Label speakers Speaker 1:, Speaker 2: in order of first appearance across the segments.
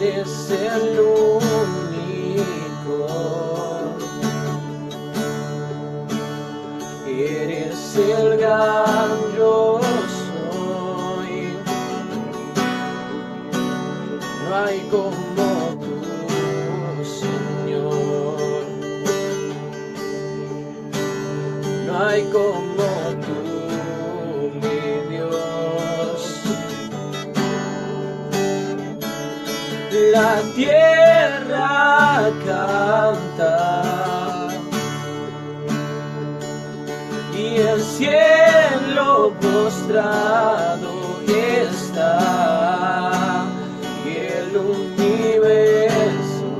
Speaker 1: eres el único, eres el gran yo soy. No hay como tú, Señor, no hay como tú, mi Dios. La tierra canta y el cielo postrado está, y el universo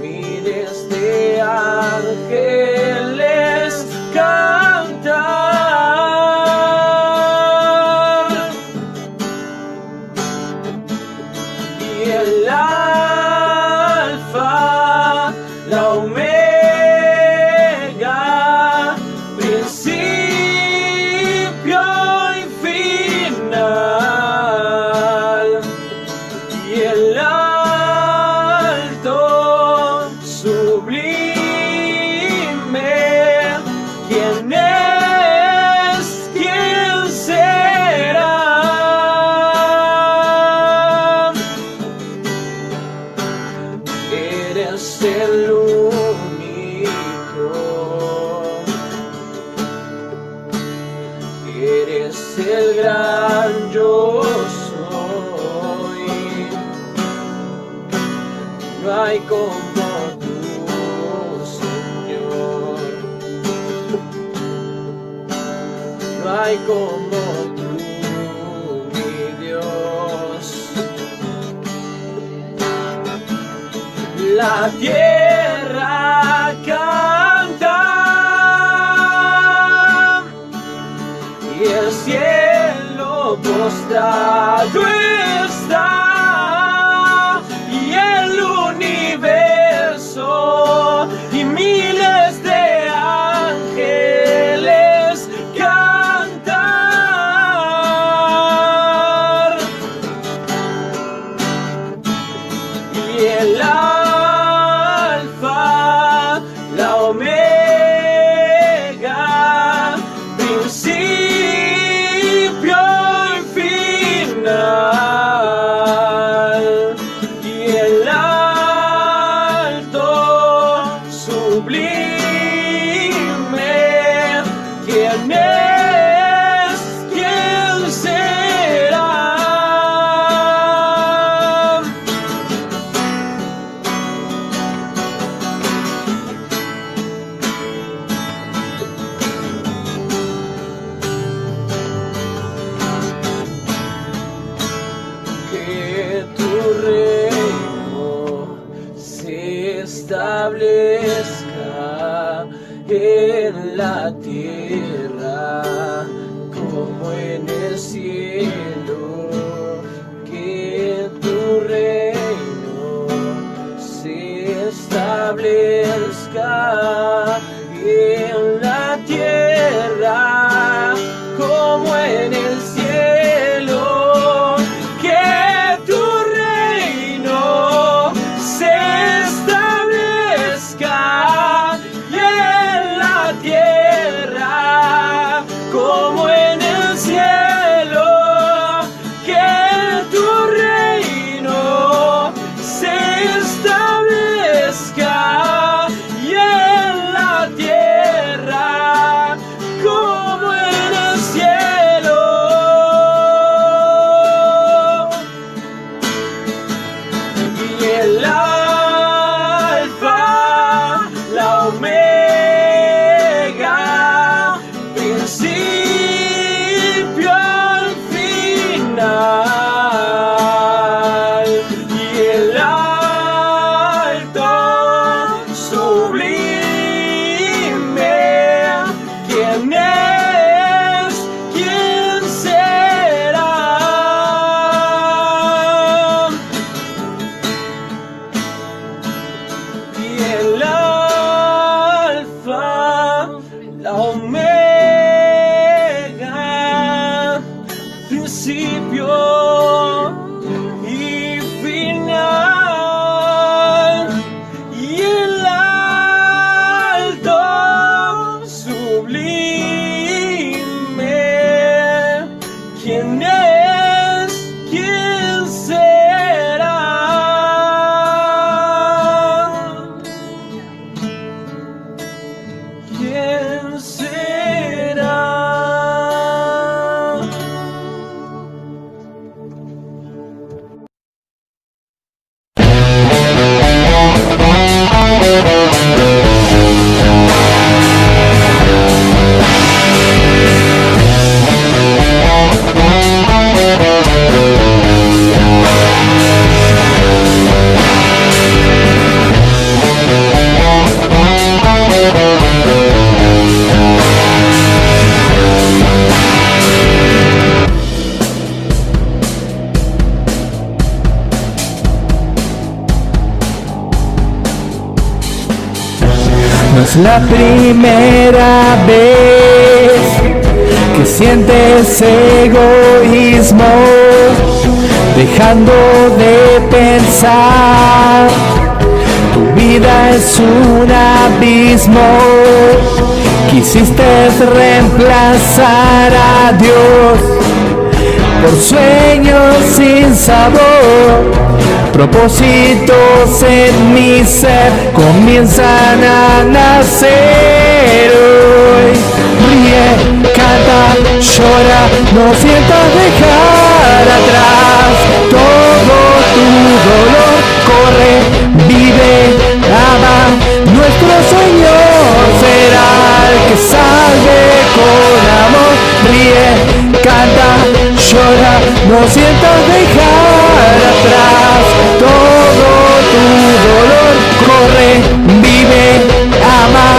Speaker 1: miles de ángeles cantan, y el alfa, la omega, principio y final, y el alto, sublime, ¿quién es? ¿Quién será? Eres el único, eres el gran yo soy. No hay como tú, Señor, no hay como tú, mi Dios. La tierra canta y el cielo postrado está, y el universo y miles de ángeles cantar, y el alfa, la omega, principio y final, y el alto, sublime, ¿quién es? ¿Quién será? Que tu reino se establezca en la tierra como en el cielo. Que tu reino se establezca en la tierra como en el cielo. Que tu reino se establezca y en la tierra es? ¿Quién será? ¿Quién será?
Speaker 2: No es la primera vez que sientes egoísmo, dejando de pensar. Tu vida es un abismo. Quisiste reemplazar a Dios por sueños sin sabor. Propósitos en mi ser comienzan a nacer hoy. Ríe, canta, llora, no sientas dejar atrás todo tu dolor. Corre, vive, ama, nuestro Señor será el que salve con amor. Ríe, canta, llora, no sientas dejar atrás todo tu dolor. Corre, vive, ama,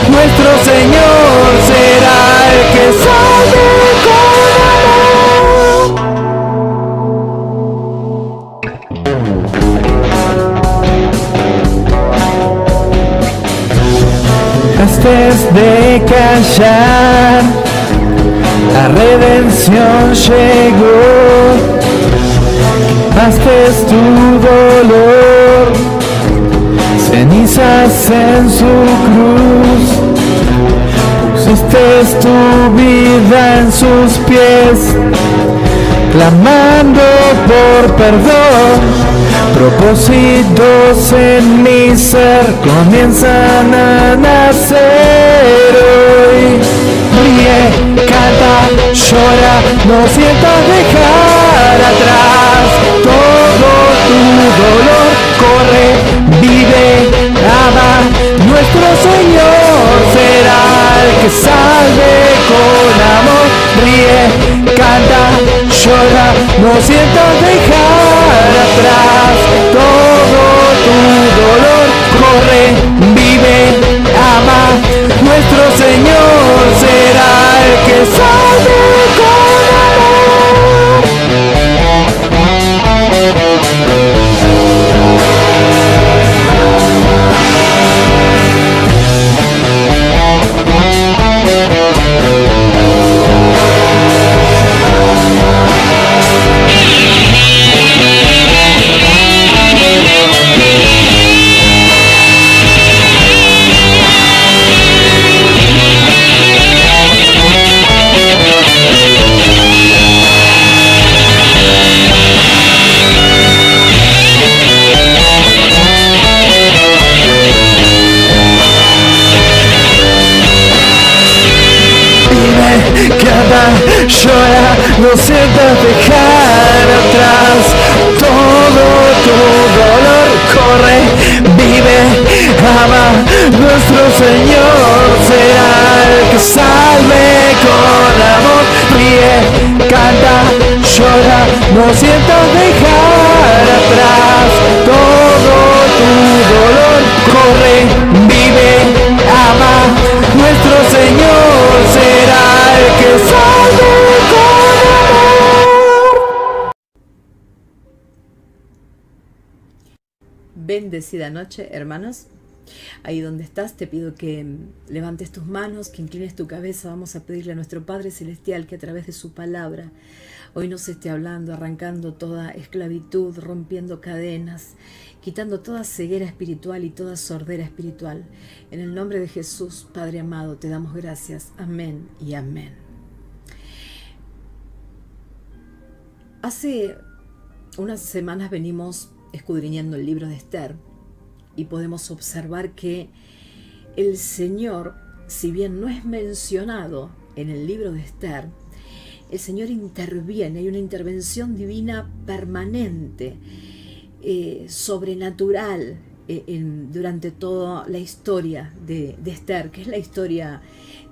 Speaker 2: nuestro Señor será el que salve con amor. Antes de callar, la redención llegó. Quemaste tu dolor, cenizas en su cruz. Pusiste tu vida en sus pies, clamando por perdón. Propósitos en mi ser comienzan a nacer hoy. Ríe, canta, llora, no sientas dejar atrás todo tu dolor. Corre, vive, ama, nuestro Señor será el que salve con amor. Ríe, canta, llora, no sientas dejar atrás todo tu dolor. Corre, vive, ama, nuestro Señor será el que salve con amor. Llora, no sientas dejar atrás todo tu dolor. Corre, vive, ama, nuestro Señor será el que salve con amor. Ríe, canta, llora, no sientas dejar atrás todo tu dolor. Corre, vive, ama, nuestro Señor será el que salve con amor.
Speaker 3: Bendecida noche, hermanos. Ahí donde estás, te pido que levantes tus manos, que inclines tu cabeza. Vamos a pedirle a nuestro Padre Celestial que a través de su palabra hoy nos esté hablando, arrancando toda esclavitud, rompiendo cadenas, quitando toda ceguera espiritual y toda sordera espiritual. En el nombre de Jesús, Padre amado, te damos gracias. Amén y amén. Hace unas semanas venimos escudriñando el libro de Esther y podemos observar que el Señor, si bien no es mencionado en el libro de Esther, el Señor interviene, hay una intervención divina permanente, sobrenatural, durante toda la historia de Esther, que es la historia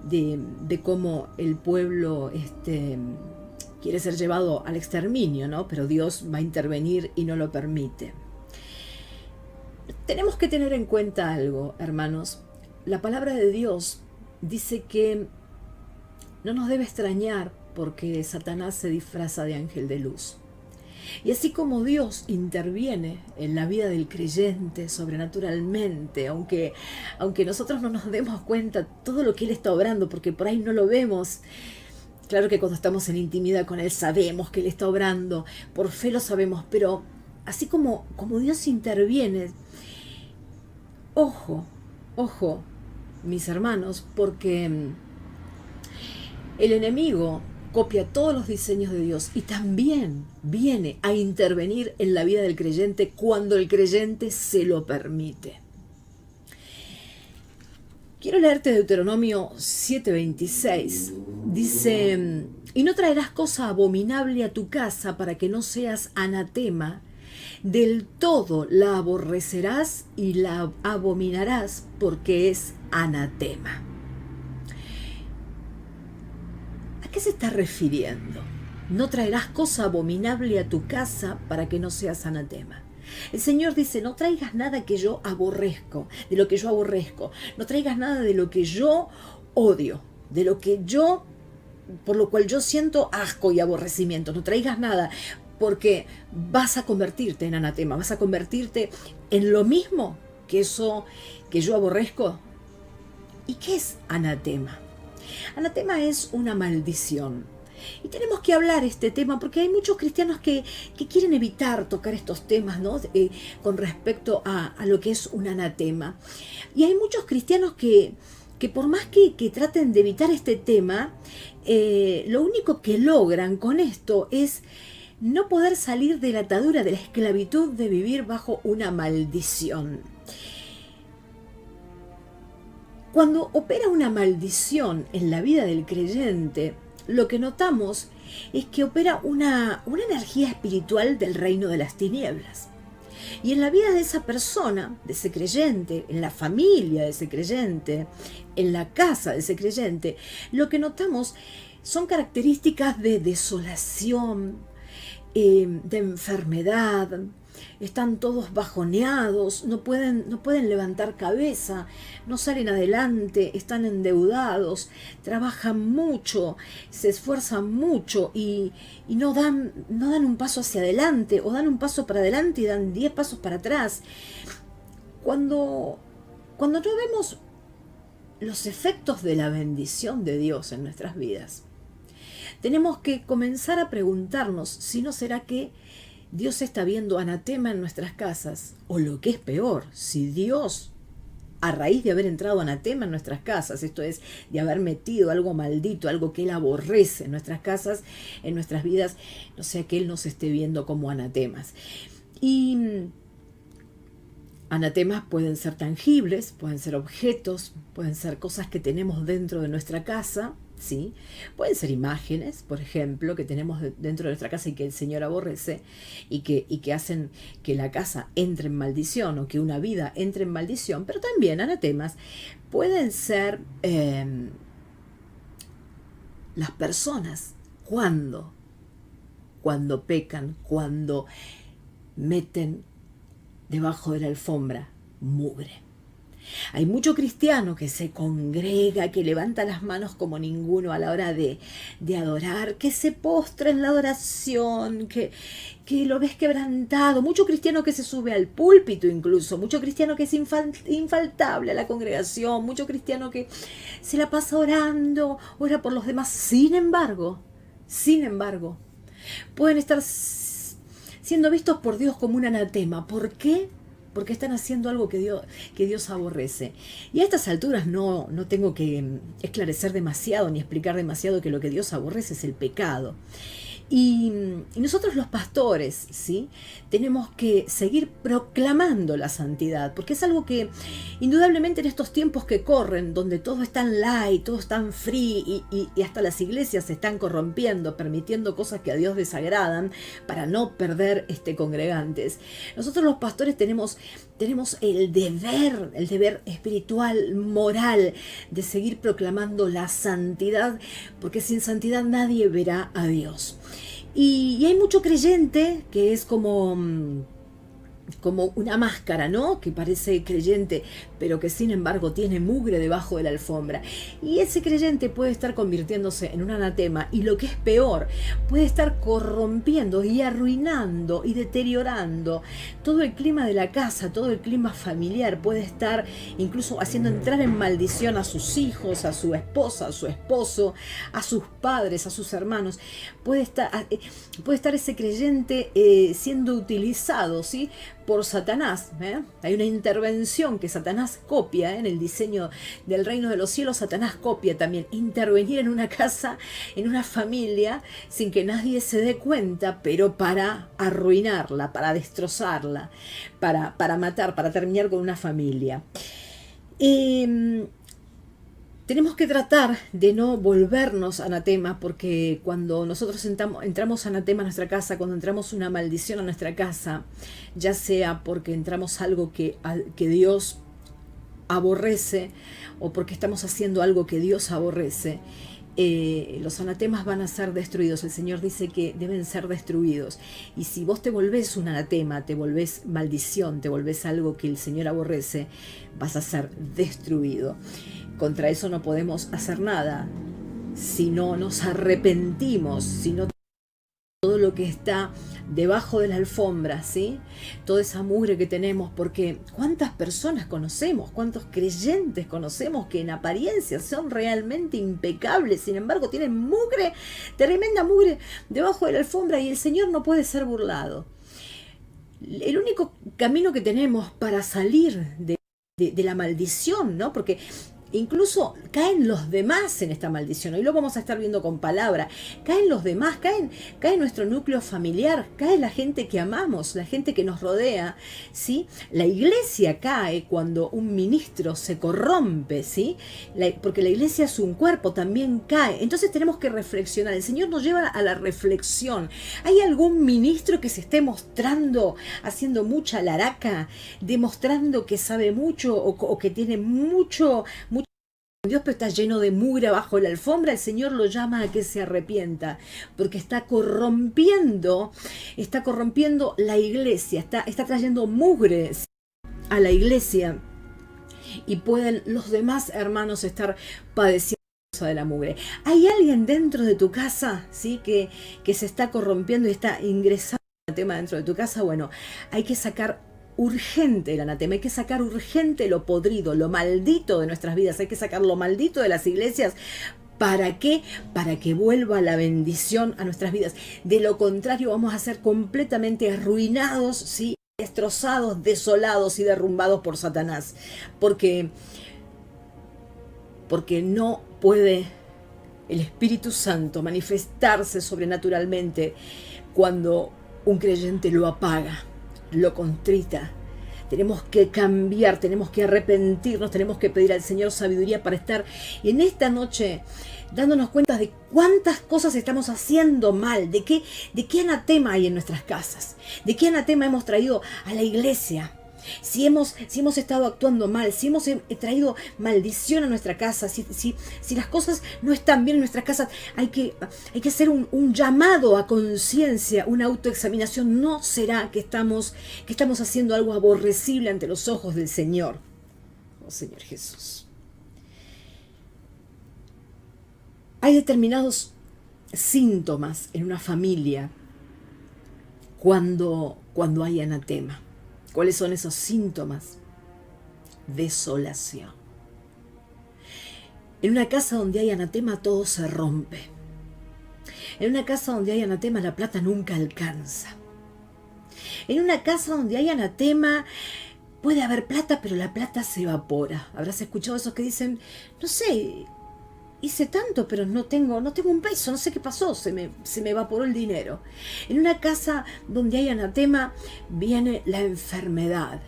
Speaker 3: de cómo el pueblo quiere ser llevado al exterminio, ¿no? Pero Dios va a intervenir y no lo permite. Tenemos que tener en cuenta algo, hermanos. La palabra de Dios dice que no nos debe extrañar porque Satanás se disfraza de ángel de luz. Y así como Dios interviene en la vida del creyente sobrenaturalmente, aunque nosotros no nos demos cuenta todo lo que Él está obrando, porque por ahí no lo vemos. Claro que cuando estamos en intimidad con Él sabemos que Él está obrando, por fe lo sabemos, pero así como Dios interviene, ojo, mis hermanos, porque el enemigo copia todos los diseños de Dios y también viene a intervenir en la vida del creyente cuando el creyente se lo permite. Quiero leerte Deuteronomio 7:26. Dice: y no traerás cosa abominable a tu casa para que no seas anatema. Del todo la aborrecerás y la abominarás porque es anatema. ¿A qué se está refiriendo? No traerás cosa abominable a tu casa para que no seas anatema. El Señor dice: no traigas nada que yo aborrezco, de lo que yo aborrezco. No traigas nada de lo que yo odio, de lo que yo, por lo cual yo siento asco y aborrecimiento. No traigas nada, porque vas a convertirte en anatema, vas a convertirte en lo mismo que eso que yo aborrezco. ¿Y qué es anatema? Anatema es una maldición. Y tenemos que hablar este tema porque hay muchos cristianos que quieren evitar tocar estos temas, ¿no? Con respecto a lo que es un anatema. Y hay muchos cristianos que por más que traten de evitar este tema, lo único que logran con esto es no poder salir de la atadura, de la esclavitud de vivir bajo una maldición. Cuando opera una maldición en la vida del creyente, lo que notamos es que opera una energía espiritual del reino de las tinieblas. Y en la vida de esa persona, de ese creyente, en la familia de ese creyente, en la casa de ese creyente, lo que notamos son características de desolación, de enfermedad. Están todos bajoneados, no pueden levantar cabeza, no salen adelante, están endeudados, trabajan mucho, se esfuerzan mucho y no dan un paso hacia adelante, o dan un paso para adelante y dan 10 pasos para atrás. Cuando no vemos los efectos de la bendición de Dios en nuestras vidas, tenemos que comenzar a preguntarnos si no será que Dios está viendo anatema en nuestras casas, o lo que es peor, si Dios, a raíz de haber entrado anatema en nuestras casas, esto es, de haber metido algo maldito, algo que Él aborrece en nuestras casas, en nuestras vidas, no sea que Él nos esté viendo como anatemas. Y anatemas pueden ser tangibles, pueden ser objetos, pueden ser cosas que tenemos dentro de nuestra casa, ¿sí? Pueden ser imágenes, por ejemplo, que tenemos dentro de nuestra casa y que el Señor aborrece y que hacen que la casa entre en maldición o que una vida entre en maldición. Pero también anatemas pueden ser las personas cuando pecan, cuando meten debajo de la alfombra mugre. Hay mucho cristiano que se congrega, que levanta las manos como ninguno a la hora de adorar, que se postra en la adoración, que lo ves quebrantado. Mucho cristiano que se sube al púlpito incluso, mucho cristiano que es infaltable a la congregación, mucho cristiano que se la pasa orando, ora por los demás. Sin embargo, pueden estar siendo vistos por Dios como un anatema. ¿Por qué? Porque están haciendo algo que Dios aborrece. Y a estas alturas no tengo que esclarecer demasiado ni explicar demasiado que lo que Dios aborrece es el pecado. Y nosotros los pastores, ¿sí? Tenemos que seguir proclamando la santidad, porque es algo que indudablemente en estos tiempos que corren, donde todo es tan light, todo es tan free y hasta las iglesias se están corrompiendo, permitiendo cosas que a Dios desagradan para no perder congregantes. Nosotros los pastores tenemos el deber espiritual, moral, de seguir proclamando la santidad, porque sin santidad nadie verá a Dios. Y hay mucho creyente que es como una máscara, ¿no? Que parece creyente, pero que sin embargo tiene mugre debajo de la alfombra. Y ese creyente puede estar convirtiéndose en un anatema, y lo que es peor, puede estar corrompiendo y arruinando y deteriorando todo el clima de la casa, todo el clima familiar. Puede estar incluso haciendo entrar en maldición a sus hijos, a su esposa, a su esposo, a sus padres, a sus hermanos. Puede estar ese creyente siendo utilizado, ¿sí?, por Satanás. Hay una intervención que Satanás copia en el diseño del reino de los cielos. Satanás copia también intervenir en una casa, en una familia, sin que nadie se dé cuenta, pero para arruinarla, para destrozarla, para matar, para terminar con una familia. Tenemos que tratar de no volvernos anatema, porque cuando nosotros entramos anatema a nuestra casa, cuando entramos una maldición a nuestra casa, ya sea porque entramos algo que Dios aborrece o porque estamos haciendo algo que Dios aborrece, los anatemas van a ser destruidos. El Señor dice que deben ser destruidos. Y si vos te volvés un anatema, te volvés maldición, te volvés algo que el Señor aborrece, vas a ser destruido. Contra eso no podemos hacer nada si no nos arrepentimos, si no todo lo que está debajo de la alfombra, ¿sí? Toda esa mugre que tenemos, porque ¿cuántas personas conocemos? ¿Cuántos creyentes conocemos que en apariencia son realmente impecables? Sin embargo, tienen mugre, tremenda mugre debajo de la alfombra, y el Señor no puede ser burlado. El único camino que tenemos para salir de la maldición, ¿no? Porque incluso caen los demás en esta maldición. Hoy lo vamos a estar viendo con palabra. Caen los demás, cae nuestro núcleo familiar, cae la gente que amamos, la gente que nos rodea, ¿sí? La iglesia cae cuando un ministro se corrompe, ¿sí? Porque la iglesia es un cuerpo, también cae. Entonces tenemos que reflexionar. El Señor nos lleva a la reflexión. ¿Hay algún ministro que se esté mostrando, haciendo mucha laraca, demostrando que sabe mucho o que tiene mucho Dios, pero está lleno de mugre bajo la alfombra? El Señor lo llama a que se arrepienta, porque está corrompiendo la iglesia, está trayendo mugre a la iglesia, y pueden los demás hermanos estar padeciendo de la mugre. ¿Hay alguien dentro de tu casa, sí, que se está corrompiendo y está ingresando el tema dentro de tu casa? Bueno, hay que sacar urgente el anatema, hay que sacar urgente lo podrido, lo maldito de nuestras vidas, hay que sacar lo maldito de las iglesias. ¿Para qué? Para que vuelva la bendición a nuestras vidas. De lo contrario, vamos a ser completamente arruinados, ¿sí?, destrozados, desolados y derrumbados por Satanás. Porque no puede el Espíritu Santo manifestarse sobrenaturalmente cuando un creyente lo apaga, lo contrita. Tenemos que cambiar, tenemos que arrepentirnos, tenemos que pedir al Señor sabiduría para estar en esta noche dándonos cuenta de cuántas cosas estamos haciendo mal, de qué anatema hay en nuestras casas, de qué anatema hemos traído a la iglesia. Si hemos estado actuando mal, si hemos traído maldición a nuestra casa, si las cosas no están bien en nuestras casas, hay que hacer un llamado a conciencia, una autoexaminación. No será que estamos haciendo algo aborrecible ante los ojos del Señor. Oh Señor Jesús. Hay determinados síntomas en una familia cuando hay anatema. ¿Cuáles son esos síntomas? Desolación. En una casa donde hay anatema todo se rompe. En una casa donde hay anatema la plata nunca alcanza. En una casa donde hay anatema puede haber plata, pero la plata se evapora. Habrás escuchado esos que dicen, no sé, hice tanto, pero no tengo un peso, no sé qué pasó, se me evaporó el dinero. En una casa donde hay anatema viene la enfermedad.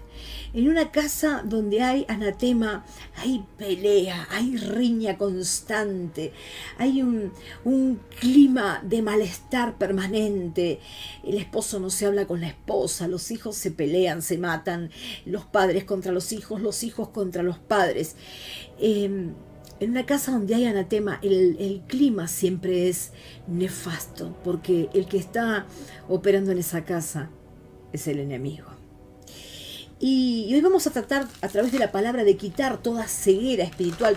Speaker 3: En una casa donde hay anatema hay pelea, hay riña constante, hay un clima de malestar permanente. El esposo no se habla con la esposa, los hijos se pelean, se matan, los padres contra los hijos contra los padres. En una casa donde hay anatema, el clima siempre es nefasto, porque el que está operando en esa casa es el enemigo. Y hoy vamos a tratar a través de la palabra de quitar toda ceguera espiritual,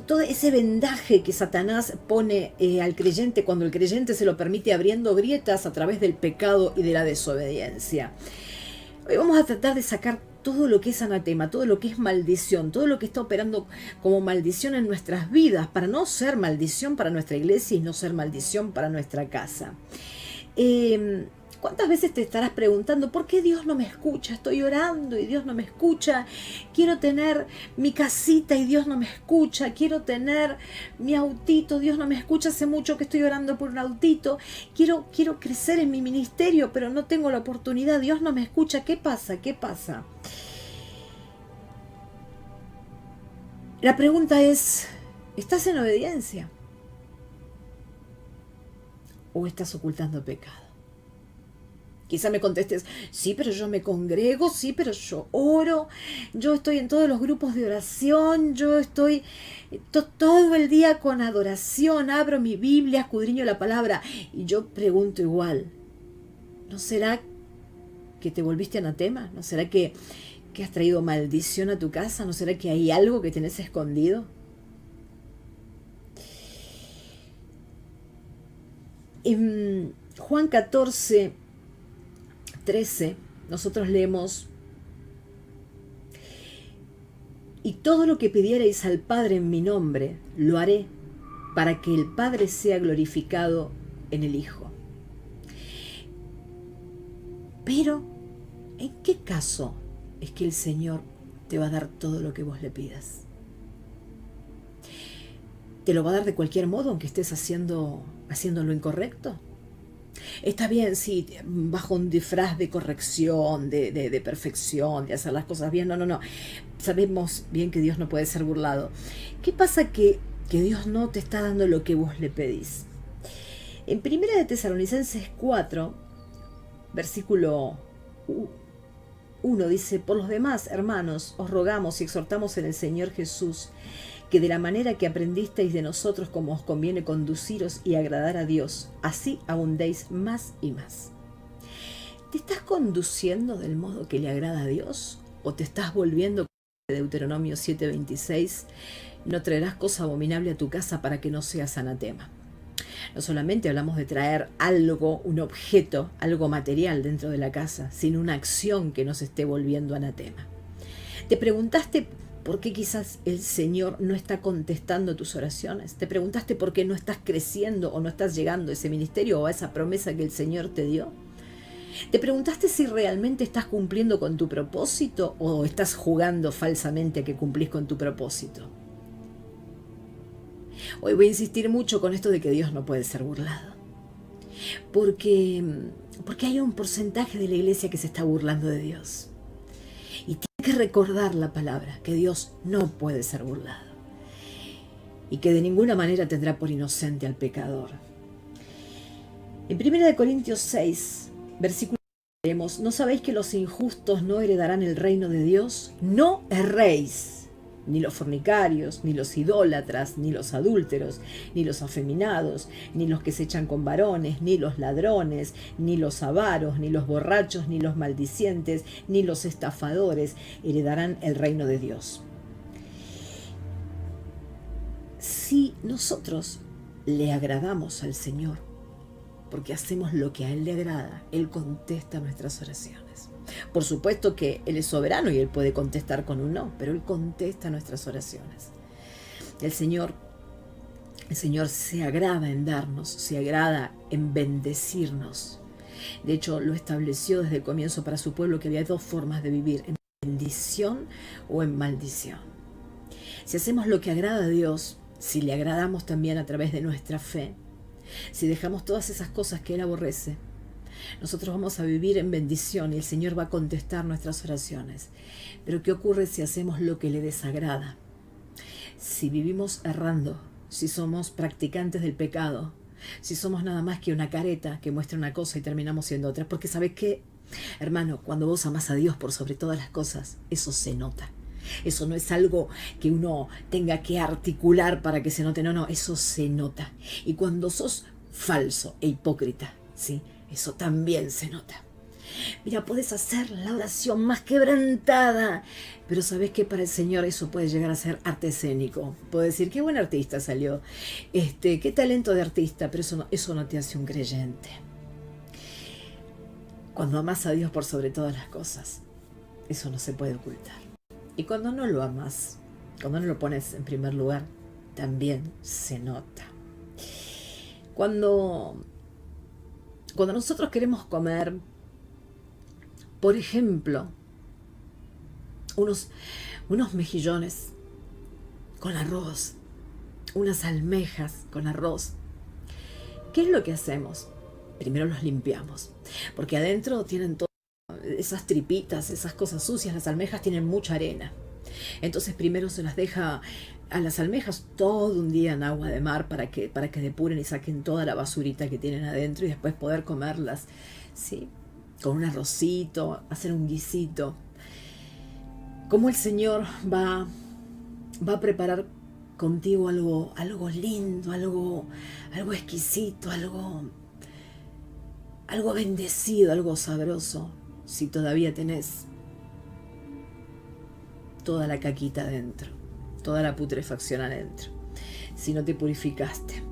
Speaker 3: todo ese vendaje que Satanás pone al creyente cuando el creyente se lo permite abriendo grietas a través del pecado y de la desobediencia. Hoy vamos a tratar de sacar todo lo que es anatema, todo lo que es maldición, todo lo que está operando como maldición en nuestras vidas, para no ser maldición para nuestra iglesia y no ser maldición para nuestra casa. ¿Cuántas veces te estarás preguntando por qué Dios no me escucha? Estoy orando y Dios no me escucha. Quiero tener mi casita y Dios no me escucha. Quiero tener mi autito, Dios no me escucha. Hace mucho que estoy orando por un autito. Quiero crecer en mi ministerio, pero no tengo la oportunidad. Dios no me escucha. ¿Qué pasa? ¿Qué pasa? La pregunta es, ¿estás en obediencia? ¿O estás ocultando pecado? Quizá me contestes, sí, pero yo me congrego, sí, pero yo oro, yo estoy en todos los grupos de oración, yo estoy todo el día con adoración, abro mi Biblia, escudriño la palabra. Y yo pregunto igual, ¿no será que te volviste anatema? ¿No será que has traído maldición a tu casa? ¿No será que hay algo que tenés escondido? En Juan 14, 13, nosotros leemos: y todo lo que pidierais al Padre en mi nombre, lo haré, para que el Padre sea glorificado en el Hijo. Pero, ¿en qué caso es que el Señor te va a dar todo lo que vos le pidas? ¿Te lo va a dar de cualquier modo, aunque estés haciendo lo incorrecto? Está bien, sí, bajo un disfraz de corrección, de perfección, de hacer las cosas bien. No. Sabemos bien que Dios no puede ser burlado. ¿Qué pasa que Dios no te está dando lo que vos le pedís? En 1 de Tesalonicenses 4, versículo 1 dice: por los demás, hermanos, os rogamos y exhortamos en el Señor Jesús, que de la manera que aprendisteis de nosotros como os conviene conduciros y agradar a Dios, así abundéis más y más. ¿Te estás conduciendo del modo que le agrada a Dios? ¿O te estás volviendo, de Deuteronomio 7:26, no traerás cosa abominable a tu casa para que no seas anatema? No solamente hablamos de traer algo, un objeto, algo material dentro de la casa, sino una acción que nos esté volviendo anatema. ¿Te preguntaste por qué quizás el Señor no está contestando tus oraciones? ¿Te preguntaste por qué no estás creciendo o no estás llegando a ese ministerio o a esa promesa que el Señor te dio? ¿Te preguntaste si realmente estás cumpliendo con tu propósito o estás jugando falsamente a que cumplís con tu propósito? Hoy voy a insistir mucho con esto de que Dios no puede ser burlado. Porque hay un porcentaje de la iglesia que se está burlando de Dios. Y tiene que recordar la palabra, que Dios no puede ser burlado. Y que de ninguna manera tendrá por inocente al pecador. En 1 Corintios 6, versículo 1, leemos: ¿no sabéis que los injustos no heredarán el reino de Dios? No erréis. Ni los fornicarios, ni los idólatras, ni los adúlteros, ni los afeminados, ni los que se echan con varones, ni los ladrones, ni los avaros, ni los borrachos, ni los maldicientes, ni los estafadores heredarán el reino de Dios. Si nosotros le agradamos al Señor, porque hacemos lo que a Él le agrada, Él contesta nuestras oraciones. Por supuesto que Él es soberano y Él puede contestar con un no, pero Él contesta nuestras oraciones. El Señor se agrada en darnos, se agrada en bendecirnos. De hecho, lo estableció desde el comienzo para su pueblo, que había dos formas de vivir: en bendición o en maldición. Si hacemos lo que agrada a Dios, si le agradamos también a través de nuestra fe, si dejamos todas esas cosas que Él aborrece, nosotros vamos a vivir en bendición y el Señor va a contestar nuestras oraciones. Pero ¿qué ocurre si hacemos lo que le desagrada? Si vivimos errando, si somos practicantes del pecado, si somos nada más que una careta que muestra una cosa y terminamos siendo otra. Porque ¿sabes qué? Hermano, cuando vos amás a Dios por sobre todas las cosas, eso se nota. Eso no es algo que uno tenga que articular para que se note. No, eso se nota. Y cuando sos falso e hipócrita, ¿sí? Eso también se nota. Mira, puedes hacer la oración más quebrantada, pero sabes que para el Señor eso puede llegar a ser arte escénico. Puede decir, qué buen artista salió, qué talento de artista, pero eso no te hace un creyente. Cuando amas a Dios por sobre todas las cosas, eso no se puede ocultar. Y cuando no lo amas, cuando no lo pones en primer lugar, también se nota. Cuando nosotros queremos comer, por ejemplo, unos mejillones con arroz, unas almejas con arroz, ¿qué es lo que hacemos? Primero los limpiamos, porque adentro tienen todas esas tripitas, esas cosas sucias. Las almejas tienen mucha arena. Entonces primero se las deja a las almejas todo un día en agua de mar para que depuren y saquen toda la basurita que tienen adentro y después poder comerlas, ¿sí? Con un arrocito, hacer un guisito. Cómo el Señor va a preparar contigo algo lindo, algo exquisito, algo bendecido, algo sabroso, si todavía tenés toda la caquita adentro, toda la putrefacción adentro, si no te purificaste.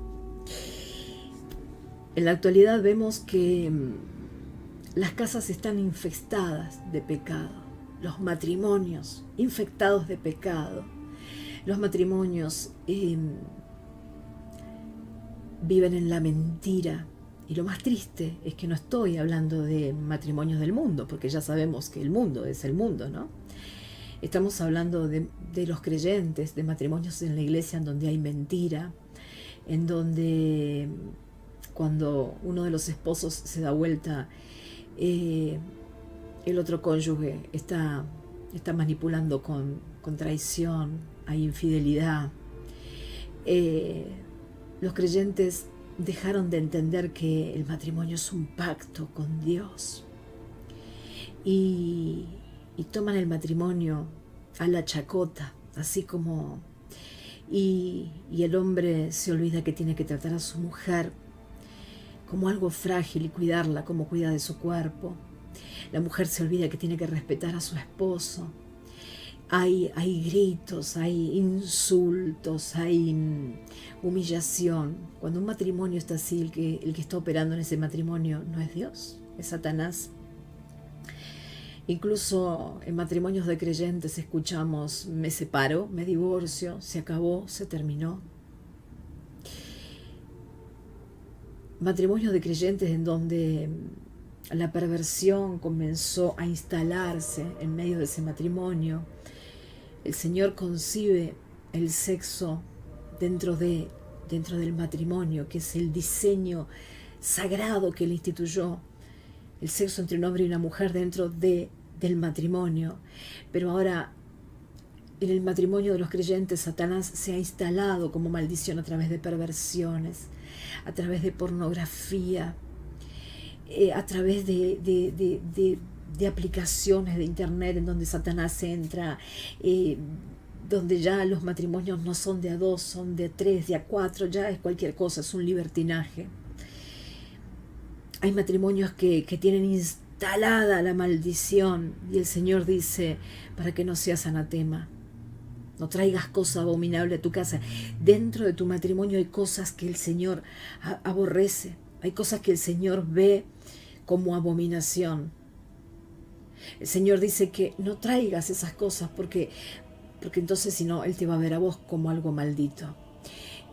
Speaker 3: En la actualidad vemos que las casas están infestadas de pecado, los matrimonios infectados de pecado, los matrimonios viven en la mentira. Y lo más triste es que no estoy hablando de matrimonios del mundo, porque ya sabemos que el mundo es el mundo, ¿no? Estamos hablando de los creyentes, de matrimonios en la iglesia en donde hay mentira, en donde cuando uno de los esposos se da vuelta, el otro cónyuge está manipulando con traición, hay infidelidad. Los creyentes dejaron de entender que el matrimonio es un pacto con Dios y toman el matrimonio a la chacota, así como y el hombre se olvida que tiene que tratar a su mujer como algo frágil y cuidarla como cuida de su cuerpo. La mujer se olvida que tiene que respetar a su esposo. Hay gritos, hay insultos, hay humillación. Cuando un matrimonio está así, el que está operando en ese matrimonio no es Dios, es Satanás. Incluso en matrimonios de creyentes escuchamos: me separo, me divorcio, se acabó, se terminó. Matrimonios de creyentes en donde la perversión comenzó a instalarse en medio de ese matrimonio. El Señor concibe el sexo dentro del matrimonio, que es el diseño sagrado que Él instituyó. El sexo entre un hombre y una mujer dentro del matrimonio. Pero ahora, en el matrimonio de los creyentes, Satanás se ha instalado como maldición a través de perversiones, a través de pornografía, a través de aplicaciones de internet en donde Satanás entra, donde ya los matrimonios no son de a dos, son de a tres, de a cuatro, ya es cualquier cosa, es un libertinaje. Hay matrimonios que tienen instalada la maldición y el Señor dice: para que no seas anatema, no traigas cosa abominable a tu casa. Dentro de tu matrimonio hay cosas que el Señor aborrece, hay cosas que el Señor ve como abominación. El Señor dice que no traigas esas cosas porque entonces si no, Él te va a ver a vos como algo maldito.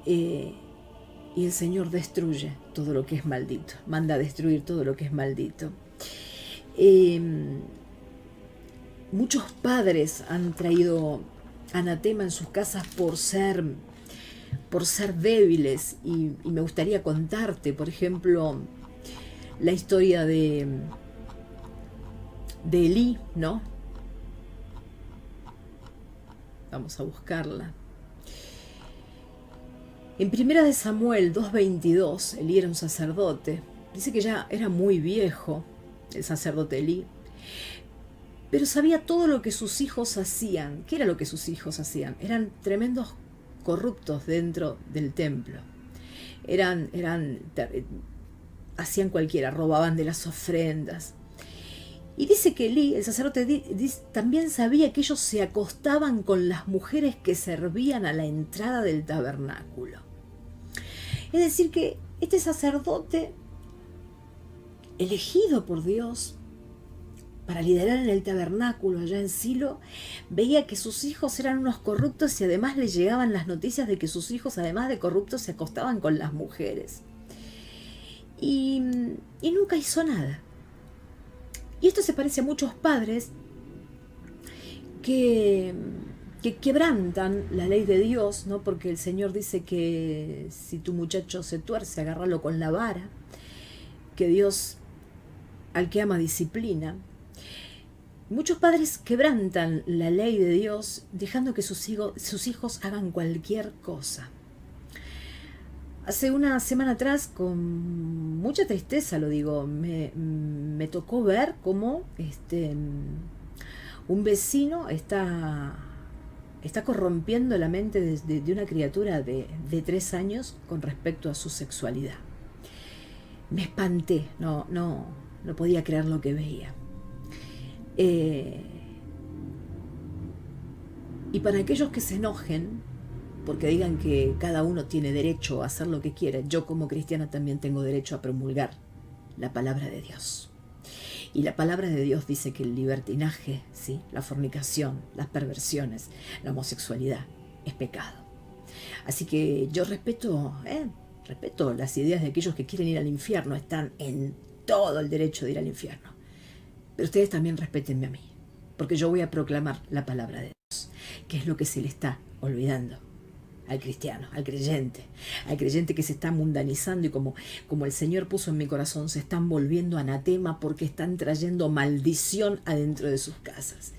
Speaker 3: Y el Señor destruye todo lo que es maldito, manda a destruir todo lo que es maldito. Muchos padres han traído anatema en sus casas por ser por ser débiles, y me gustaría contarte, por ejemplo, la historia de Elí, ¿no? Vamos a buscarla. En Primera de Samuel 2:22, Elí era un sacerdote. Dice que ya era muy viejo, el sacerdote Elí, pero sabía todo lo que sus hijos hacían. ¿Qué era lo que sus hijos hacían? Eran tremendos corruptos dentro del templo. Hacían cualquiera, robaban de las ofrendas. Y dice que Elí, el sacerdote, también sabía que ellos se acostaban con las mujeres que servían a la entrada del tabernáculo. Es decir, que este sacerdote, elegido por Dios para liderar en el tabernáculo allá en Silo, veía que sus hijos eran unos corruptos y además le llegaban las noticias de que sus hijos, además de corruptos, se acostaban con las mujeres. Y nunca hizo nada. Y esto se parece a muchos padres que quebrantan la ley de Dios, ¿no? Porque el Señor dice que si tu muchacho se tuerce, agárralo con la vara, que Dios al que ama disciplina. Muchos padres quebrantan la ley de Dios dejando que sus hijos hagan cualquier cosa. Hace una semana atrás, con mucha tristeza lo digo, me tocó ver cómo un vecino está corrompiendo la mente de una criatura de 3 años con respecto a su sexualidad. Me espanté, no podía creer lo que veía. Y para aquellos que se enojen, porque digan que cada uno tiene derecho a hacer lo que quiera, yo como cristiana también tengo derecho a promulgar la palabra de Dios. Y la palabra de Dios dice que el libertinaje, ¿sí?, la fornicación, las perversiones, la homosexualidad es pecado. Así que yo respeto las ideas de aquellos que quieren ir al infierno, están en todo el derecho de ir al infierno. Pero ustedes también respétenme a mí, porque yo voy a proclamar la palabra de Dios, que es lo que se le está olvidando al cristiano, al creyente que se está mundanizando y como el Señor puso en mi corazón, se están volviendo anatema porque están trayendo maldición adentro de sus casas.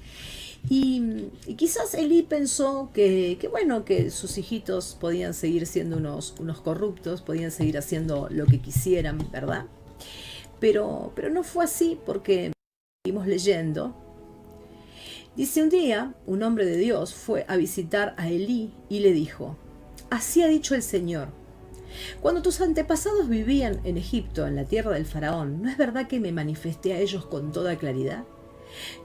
Speaker 3: Y quizás Elí pensó que sus hijitos podían seguir siendo unos corruptos, podían seguir haciendo lo que quisieran, ¿verdad? Pero no fue así, porque seguimos leyendo. Dice: un día un hombre de Dios fue a visitar a Elí y le dijo: así ha dicho el Señor, cuando tus antepasados vivían en Egipto, en la tierra del faraón, ¿no es verdad que me manifesté a ellos con toda claridad?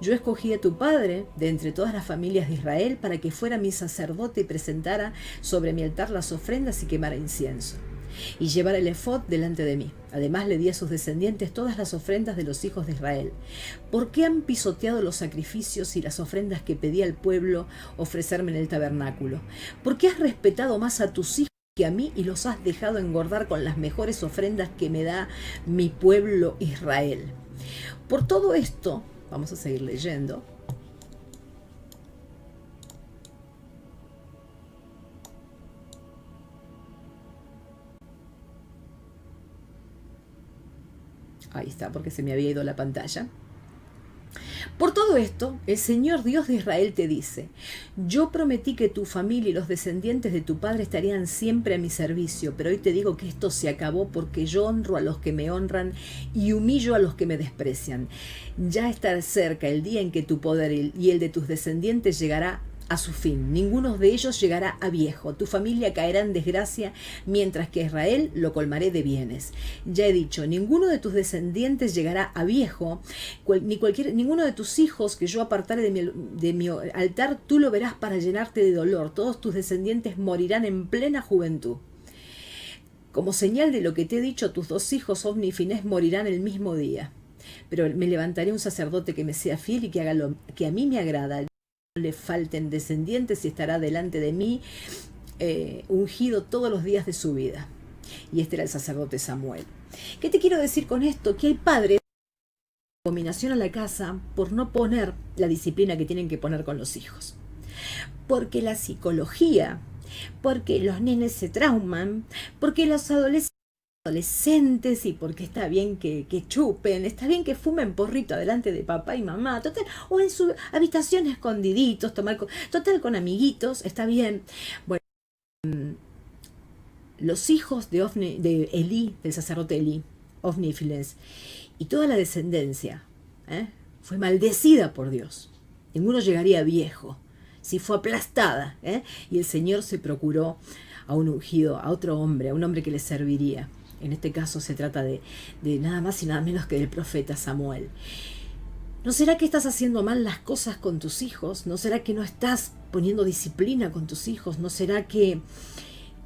Speaker 3: Yo escogí a tu padre de entre todas las familias de Israel para que fuera mi sacerdote y presentara sobre mi altar las ofrendas y quemara incienso y llevara el efod delante de mí. Además le di a sus descendientes todas las ofrendas de los hijos de Israel. ¿Por qué han pisoteado los sacrificios y las ofrendas que pedí al pueblo ofrecerme en el tabernáculo? ¿Por qué has respetado más a tus hijos que a mí y los has dejado engordar con las mejores ofrendas que me da mi pueblo Israel? Por todo esto, vamos a seguir leyendo. Ahí está, porque se me había ido la pantalla. Por todo esto, el Señor Dios de Israel te dice: yo prometí que tu familia y los descendientes de tu padre estarían siempre a mi servicio, pero hoy te digo que esto se acabó porque yo honro a los que me honran y humillo a los que me desprecian. Ya está cerca el día en que tu poder y el de tus descendientes llegará a su fin. Ninguno de ellos llegará a viejo. Tu familia caerá en desgracia, mientras que a Israel lo colmaré de bienes. Ya he dicho, ninguno de tus descendientes llegará a viejo, ninguno de tus hijos que yo apartare de mi altar, tú lo verás para llenarte de dolor. Todos tus descendientes morirán en plena juventud. Como señal de lo que te he dicho, tus 2 hijos, Ofni y Finés, morirán el mismo día. Pero me levantaré un sacerdote que me sea fiel y que haga lo que a mí me agrada. No le falten descendientes y estará delante de mí ungido todos los días de su vida. Y este era el sacerdote Samuel. ¿Qué te quiero decir con esto? Que hay padres que abominación a la casa por no poner la disciplina que tienen que poner con los hijos. Porque la psicología porque los nenes se trauman, porque los adolescentes y porque está bien que chupen, está bien que fumen porrito delante de papá y mamá, total, o en su habitación escondiditos, total con amiguitos, está bien. Bueno, los hijos de Elí, del sacerdote Elí, Ofni y Files, y toda la descendencia, fue maldecida por Dios. Ninguno llegaría viejo, si fue aplastada, y el Señor se procuró a un ungido, a otro hombre, a un hombre que le serviría. En este caso se trata de nada más y nada menos que del profeta Samuel. ¿No será que estás haciendo mal las cosas con tus hijos? ¿No será que no estás poniendo disciplina con tus hijos? ¿No será que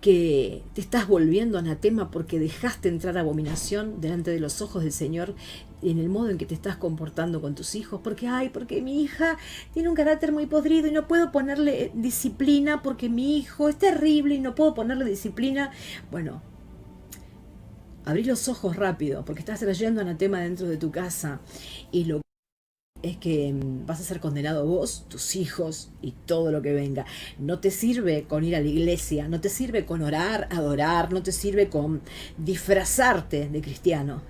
Speaker 3: te estás volviendo anatema porque dejaste entrar abominación delante de los ojos del Señor en el modo en que te estás comportando con tus hijos? Porque mi hija tiene un carácter muy podrido y no puedo ponerle disciplina porque mi hijo es terrible y no puedo ponerle disciplina. Bueno, abrí los ojos rápido porque estás trayendo anatema dentro de tu casa y lo es que vas a ser condenado vos, tus hijos y todo lo que venga. No te sirve con ir a la iglesia, no te sirve con orar, adorar, no te sirve con disfrazarte de cristiano,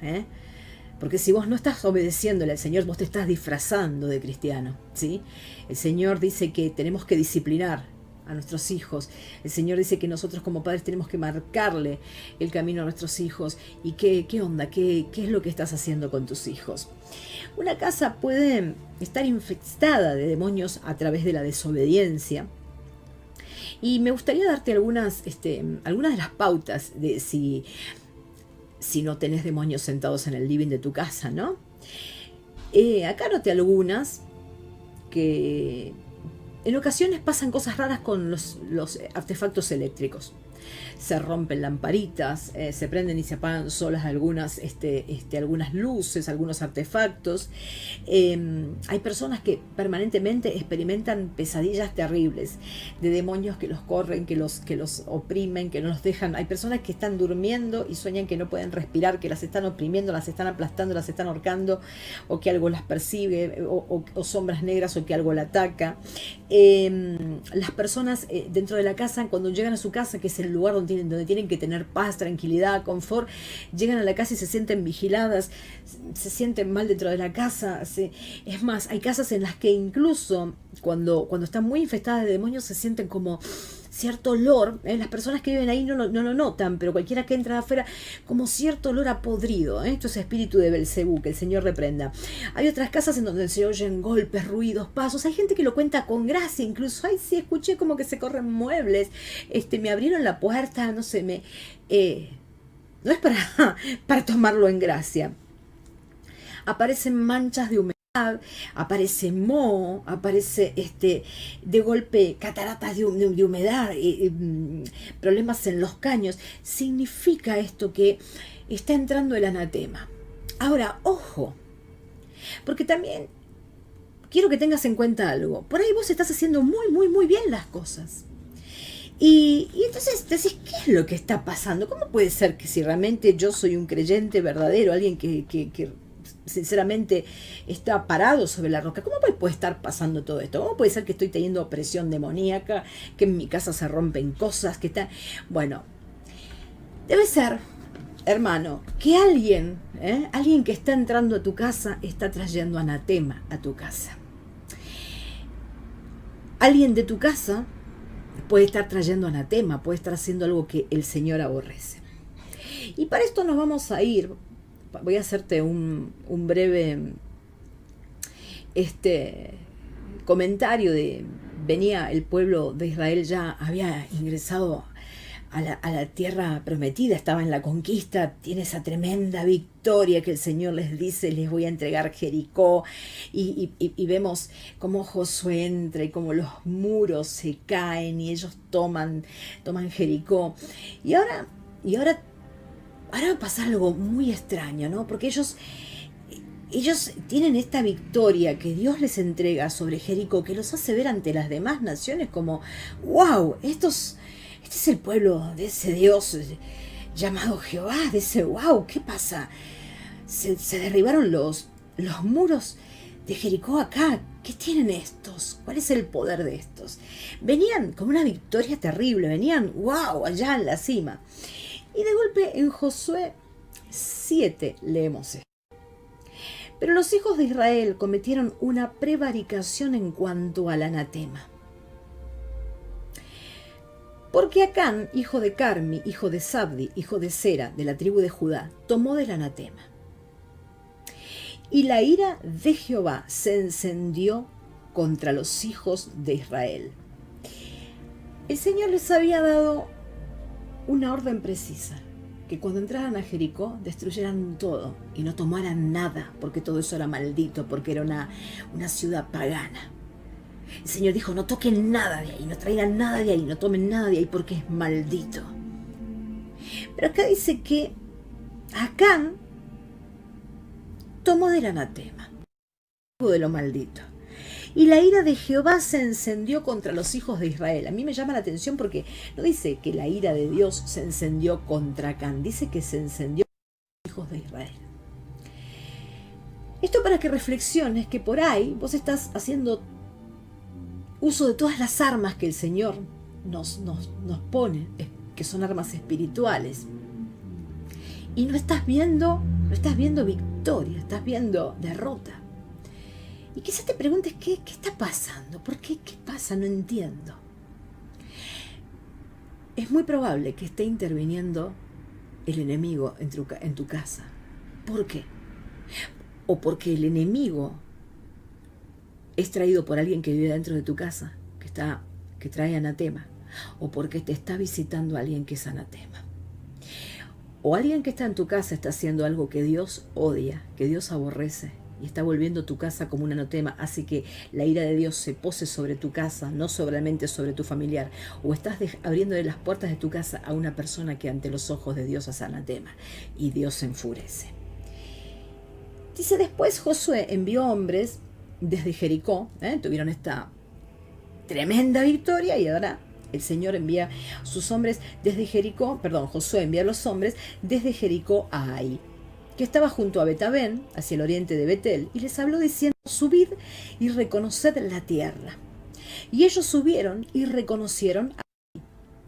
Speaker 3: porque si vos no estás obedeciéndole al Señor, vos te estás disfrazando de cristiano, ¿sí? El Señor dice que tenemos que disciplinar a nuestros hijos. El Señor dice que nosotros como padres tenemos que marcarle el camino a nuestros hijos. ¿Y qué onda? ¿Qué es lo que estás haciendo con tus hijos? Una casa puede estar infestada de demonios a través de la desobediencia. Y me gustaría darte algunas de las pautas de si no tenés demonios sentados en el living de tu casa, ¿no? Acá anoté algunas que en ocasiones pasan cosas raras con los artefactos eléctricos. Se rompen lamparitas, se prenden y se apagan solas algunas luces, algunos artefactos. Hay personas que permanentemente experimentan pesadillas terribles de demonios que los corren, que los oprimen, que no los dejan. Hay personas que están durmiendo y sueñan que no pueden respirar, que las están oprimiendo, las están aplastando, las están ahorcando, o que algo las persigue, o sombras negras, o que algo la ataca. Las personas dentro de la casa, cuando llegan a su casa, que es el lugar donde tienen que tener paz, tranquilidad, confort, llegan a la casa y se sienten vigiladas, se sienten mal dentro de la casa. Es más, hay casas en las que incluso cuando están muy infestadas de demonios se sienten como cierto olor, las personas que viven ahí no lo notan, pero cualquiera que entra de afuera, como cierto olor a podrido. Esto es espíritu de Belcebú, que el Señor reprenda. Hay otras casas en donde se oyen golpes, ruidos, pasos. Hay gente que lo cuenta con gracia, incluso. Ay, sí, escuché como que se corren muebles, me abrieron la puerta, no sé, no es para tomarlo en gracia. Aparecen manchas de humedad, aparece moho, aparece de golpe cataratas de humedad, problemas en los caños. Significa esto que está entrando el anatema. Ahora, ojo, porque también quiero que tengas en cuenta algo. Por ahí vos estás haciendo muy, muy, muy bien las cosas. Y entonces decís, ¿qué es lo que está pasando? ¿Cómo puede ser que si realmente yo soy un creyente verdadero, alguien que sinceramente está parado sobre la roca, ¿cómo puede estar pasando todo esto? ¿Cómo puede ser que estoy teniendo opresión demoníaca, que en mi casa se rompen cosas, que están... Bueno, debe ser, hermano, que alguien que está entrando a tu casa está trayendo anatema a tu casa. Alguien de tu casa puede estar trayendo anatema, puede estar haciendo algo que el Señor aborrece. Y para esto nos vamos a ir. Voy a hacerte un breve comentario de... Venía el pueblo de Israel, ya había ingresado a la tierra prometida, estaba en la conquista, tiene esa tremenda victoria que el Señor les dice, les voy a entregar Jericó, y vemos cómo Josué entra y cómo los muros se caen y ellos toman Jericó. Y ahora va a pasar algo muy extraño, ¿no? Porque ellos tienen esta victoria que Dios les entrega sobre Jericó, que los hace ver ante las demás naciones como, wow, este es el pueblo de ese Dios llamado Jehová, de ese wow, ¿qué pasa? Se derribaron los muros de Jericó acá. ¿Qué tienen estos? ¿Cuál es el poder de estos? Venían con una victoria terrible, venían, wow, allá en la cima. Y de golpe en Josué 7 leemos esto. Pero los hijos de Israel cometieron una prevaricación en cuanto al anatema. Porque Acán, hijo de Carmi, hijo de Sabdi, hijo de Sera, de la tribu de Judá, tomó del anatema. Y la ira de Jehová se encendió contra los hijos de Israel. El Señor les había dado una orden precisa, que cuando entraran a Jericó destruyeran todo y no tomaran nada, porque todo eso era maldito, porque era una ciudad pagana. El Señor dijo, no toquen nada de ahí, no traigan nada de ahí, no tomen nada de ahí, porque es maldito. Pero acá dice que Acán tomó del anatema, de lo maldito. Y la ira de Jehová se encendió contra los hijos de Israel. A mí me llama la atención porque no dice que la ira de Dios se encendió contra Acán, dice que se encendió contra los hijos de Israel. Esto para que reflexiones que por ahí vos estás haciendo uso de todas las armas que el Señor nos pone, que son armas espirituales. Y no estás viendo victoria, estás viendo derrota. Y quizás te preguntes, ¿qué está pasando? ¿Por qué? ¿Qué pasa? No entiendo. Es muy probable que esté interviniendo el enemigo en tu casa. ¿Por qué? O porque el enemigo es traído por alguien que vive dentro de tu casa, que trae anatema. O porque te está visitando alguien que es anatema. O alguien que está en tu casa está haciendo algo que Dios odia, que Dios aborrece. Y está volviendo tu casa como un anatema, así que la ira de Dios se pose sobre tu casa, no solamente sobre tu familiar, o estás abriéndole las puertas de tu casa a una persona que ante los ojos de Dios es anatema, y Dios se enfurece. Dice, después Josué envió hombres desde Jericó, tuvieron esta tremenda victoria, y ahora el Señor envía sus hombres desde Jericó, Josué envía a los hombres desde Jericó a Ai, que estaba junto a Betabén, hacia el oriente de Betel, y les habló diciendo, subid y reconoced la tierra. Y ellos subieron y reconocieron a Ai.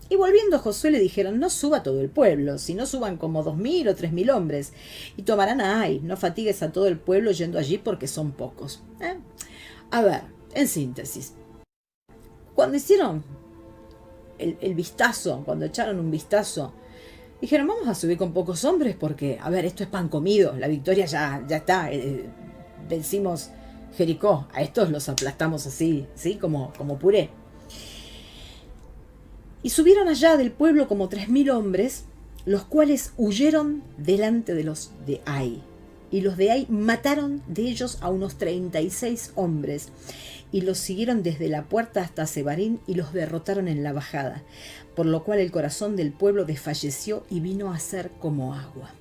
Speaker 3: Y volviendo a Josué le dijeron, no suba todo el pueblo, sino suban como 2.000 o 3.000 hombres, y tomarán a Ai, no fatigues a todo el pueblo yendo allí porque son pocos. A ver, en síntesis, cuando hicieron el vistazo, cuando echaron un vistazo, dijeron, vamos a subir con pocos hombres porque, a ver, esto es pan comido, la victoria ya está, vencimos Jericó, a estos los aplastamos así, ¿sí? Como puré. Y subieron allá del pueblo como 3.000 hombres, los cuales huyeron delante de los de Ai. Y los de Ai mataron de ellos a unos 36 hombres, y los siguieron desde la puerta hasta Sebarín y los derrotaron en la bajada, por lo cual el corazón del pueblo desfalleció y vino a ser como agua.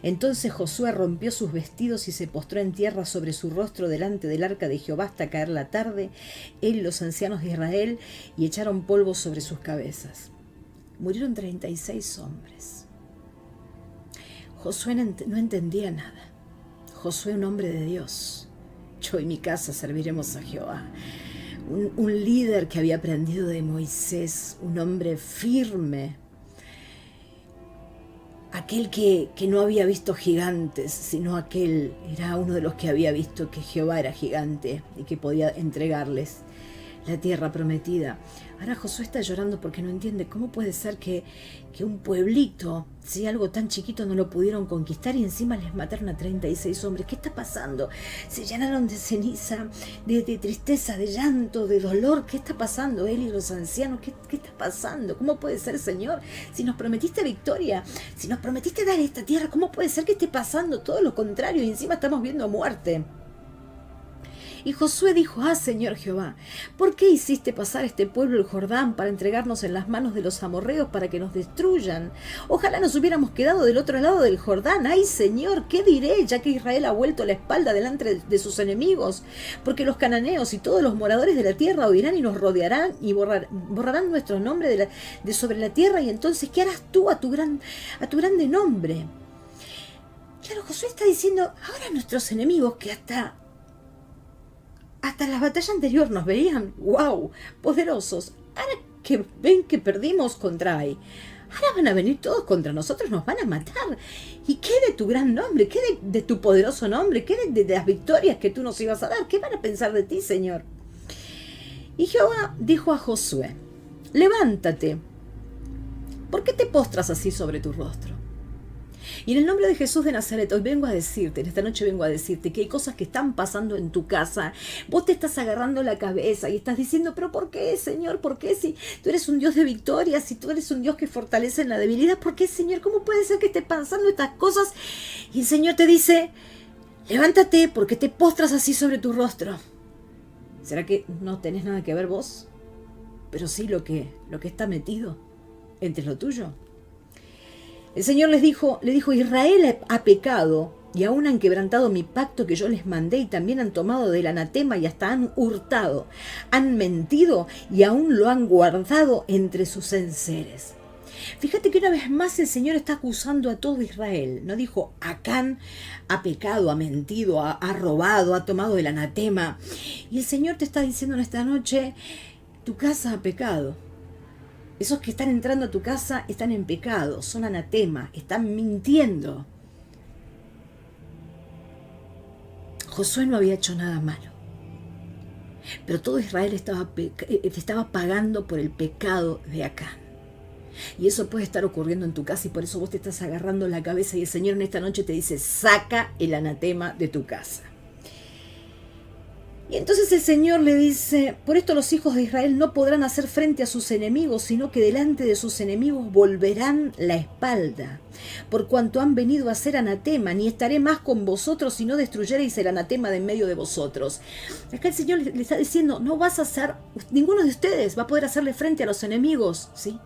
Speaker 3: Entonces Josué rompió sus vestidos y se postró en tierra sobre su rostro delante del arca de Jehová hasta caer la tarde, él y los ancianos de Israel, y echaron polvo sobre sus cabezas. Murieron 36 hombres. Josué no entendía nada. Josué, un hombre de Dios. Yo y mi casa serviremos a Jehová. Un líder que había aprendido de Moisés, un hombre firme. Aquel que no había visto gigantes, sino aquel era uno de los que había visto que Jehová era gigante y que podía entregarles la tierra prometida. Ahora Josué está llorando porque no entiende cómo puede ser que un pueblito, si algo tan chiquito, no lo pudieron conquistar y encima les mataron a 36 hombres. ¿Qué está pasando? Se llenaron de ceniza, de tristeza, de llanto, de dolor. ¿Qué está pasando? Él y los ancianos, ¿qué está pasando? ¿Cómo puede ser, Señor? Si nos prometiste victoria, si nos prometiste dar esta tierra, ¿cómo puede ser que esté pasando todo lo contrario y encima estamos viendo muerte? Y Josué dijo, Señor Jehová, ¿por qué hiciste pasar este pueblo el Jordán para entregarnos en las manos de los amorreos para que nos destruyan? Ojalá nos hubiéramos quedado del otro lado del Jordán. ¡Ay, Señor! ¿Qué diré? Ya que Israel ha vuelto la espalda delante de sus enemigos, porque los cananeos y todos los moradores de la tierra oirán y nos rodearán y borrarán nuestro nombre de sobre la tierra. Y entonces, ¿qué harás tú a tu grande nombre? Claro, Josué está diciendo, ahora nuestros enemigos que hasta hasta en la batalla anterior nos veían, wow, poderosos. Ahora que ven que perdimos contra Ai, ahora van a venir todos contra nosotros, nos van a matar. ¿Y qué de tu gran nombre? ¿Qué de tu poderoso nombre? ¿Qué de las victorias que tú nos ibas a dar? ¿Qué van a pensar de ti, Señor? Y Jehová dijo a Josué, levántate, ¿por qué te postras así sobre tu rostro? Y en el nombre de Jesús de Nazaret, hoy vengo a decirte, en esta noche vengo a decirte que hay cosas que están pasando en tu casa. Vos te estás agarrando la cabeza y estás diciendo, pero ¿por qué, Señor? ¿Por qué si tú eres un Dios de victoria, si tú eres un Dios que fortalece en la debilidad? ¿Por qué, Señor? ¿Cómo puede ser que esté pasando estas cosas? Y el Señor te dice, levántate, porque te postras así sobre tu rostro. ¿Será que no tenés nada que ver vos? Pero sí lo que está metido entre lo tuyo. El Señor le dijo, Israel ha pecado y aún han quebrantado mi pacto que yo les mandé y también han tomado del anatema y hasta han hurtado, han mentido y aún lo han guardado entre sus enseres. Fíjate que una vez más el Señor está acusando a todo Israel. No dijo, Acán ha pecado, ha mentido, ha robado, ha tomado del anatema. Y el Señor te está diciendo en esta noche, tu casa ha pecado. Esos que están entrando a tu casa están en pecado, son anatema, están mintiendo. Josué no había hecho nada malo, pero todo Israel estaba pagando por el pecado de Acán. Y eso puede estar ocurriendo en tu casa y por eso vos te estás agarrando la cabeza y el Señor en esta noche te dice, saca el anatema de tu casa. Y entonces el Señor le dice, por esto los hijos de Israel no podrán hacer frente a sus enemigos, sino que delante de sus enemigos volverán la espalda, por cuanto han venido a hacer anatema, ni estaré más con vosotros si no destruyereis el anatema de en medio de vosotros. Acá el Señor le está diciendo, no vas a hacer, ninguno de ustedes va a poder hacerle frente a los enemigos, ¿sí?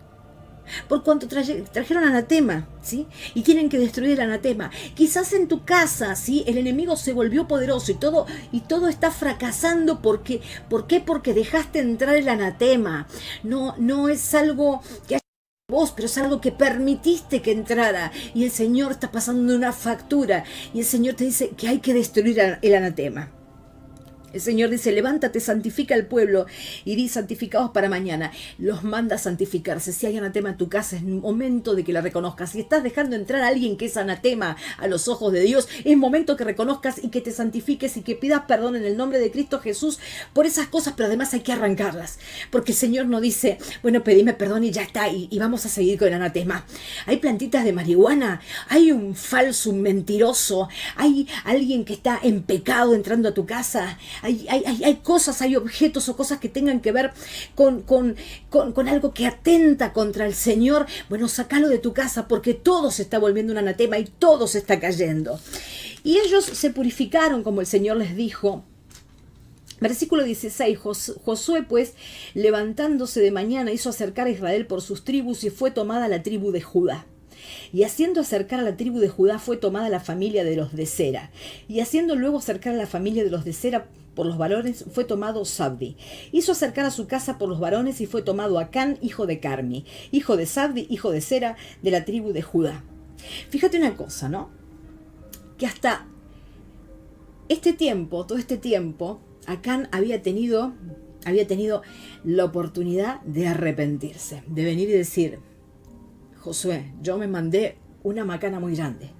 Speaker 3: Por cuanto trajeron anatema, ¿sí? Y tienen que destruir el anatema. Quizás en tu casa, ¿sí? El enemigo se volvió poderoso y todo está fracasando. ¿Por qué? Porque dejaste entrar el anatema. No es algo que haya vos, pero es algo que permitiste que entrara. Y el Señor está pasando una factura. Y el Señor te dice que hay que destruir el anatema. El Señor dice, levántate, santifica al pueblo y di santificados para mañana. Los manda a santificarse. Si hay anatema en tu casa, es momento de que la reconozcas. Si estás dejando entrar a alguien que es anatema a los ojos de Dios, es momento que reconozcas y que te santifiques y que pidas perdón en el nombre de Cristo Jesús por esas cosas, pero además hay que arrancarlas. Porque el Señor no dice, bueno, pedime perdón y ya está, y vamos a seguir con el anatema. Hay plantitas de marihuana, hay un falso, un mentiroso, hay alguien que está en pecado entrando a tu casa. Hay cosas, hay objetos o cosas que tengan que ver con algo que atenta contra el Señor. Bueno, sacalo de tu casa porque todo se está volviendo un anatema y todo se está cayendo. Y ellos se purificaron como el Señor les dijo. Versículo 16, Josué pues, levantándose de mañana, hizo acercar a Israel por sus tribus y fue tomada la tribu de Judá. Y haciendo acercar a la tribu de Judá fue tomada la familia de los de Sera. Y haciendo luego acercar a la familia de los de Sera por los varones fue tomado Zabdi. Hizo acercar a su casa por los varones y fue tomado Acán, hijo de Carmi, hijo de Zabdi, hijo de Sera, de la tribu de Judá. Fíjate una cosa, ¿no? Que hasta todo este tiempo, Acán había tenido la oportunidad de arrepentirse, de venir y decir, Josué, yo me mandé una macana muy grande.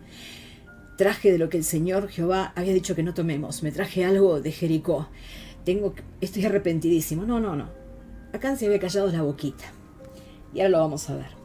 Speaker 3: Traje de lo que el Señor Jehová había dicho que no tomemos. Me traje algo de Jericó. Estoy arrepentidísimo. No. Acán se había callado la boquita. Y ahora lo vamos a ver.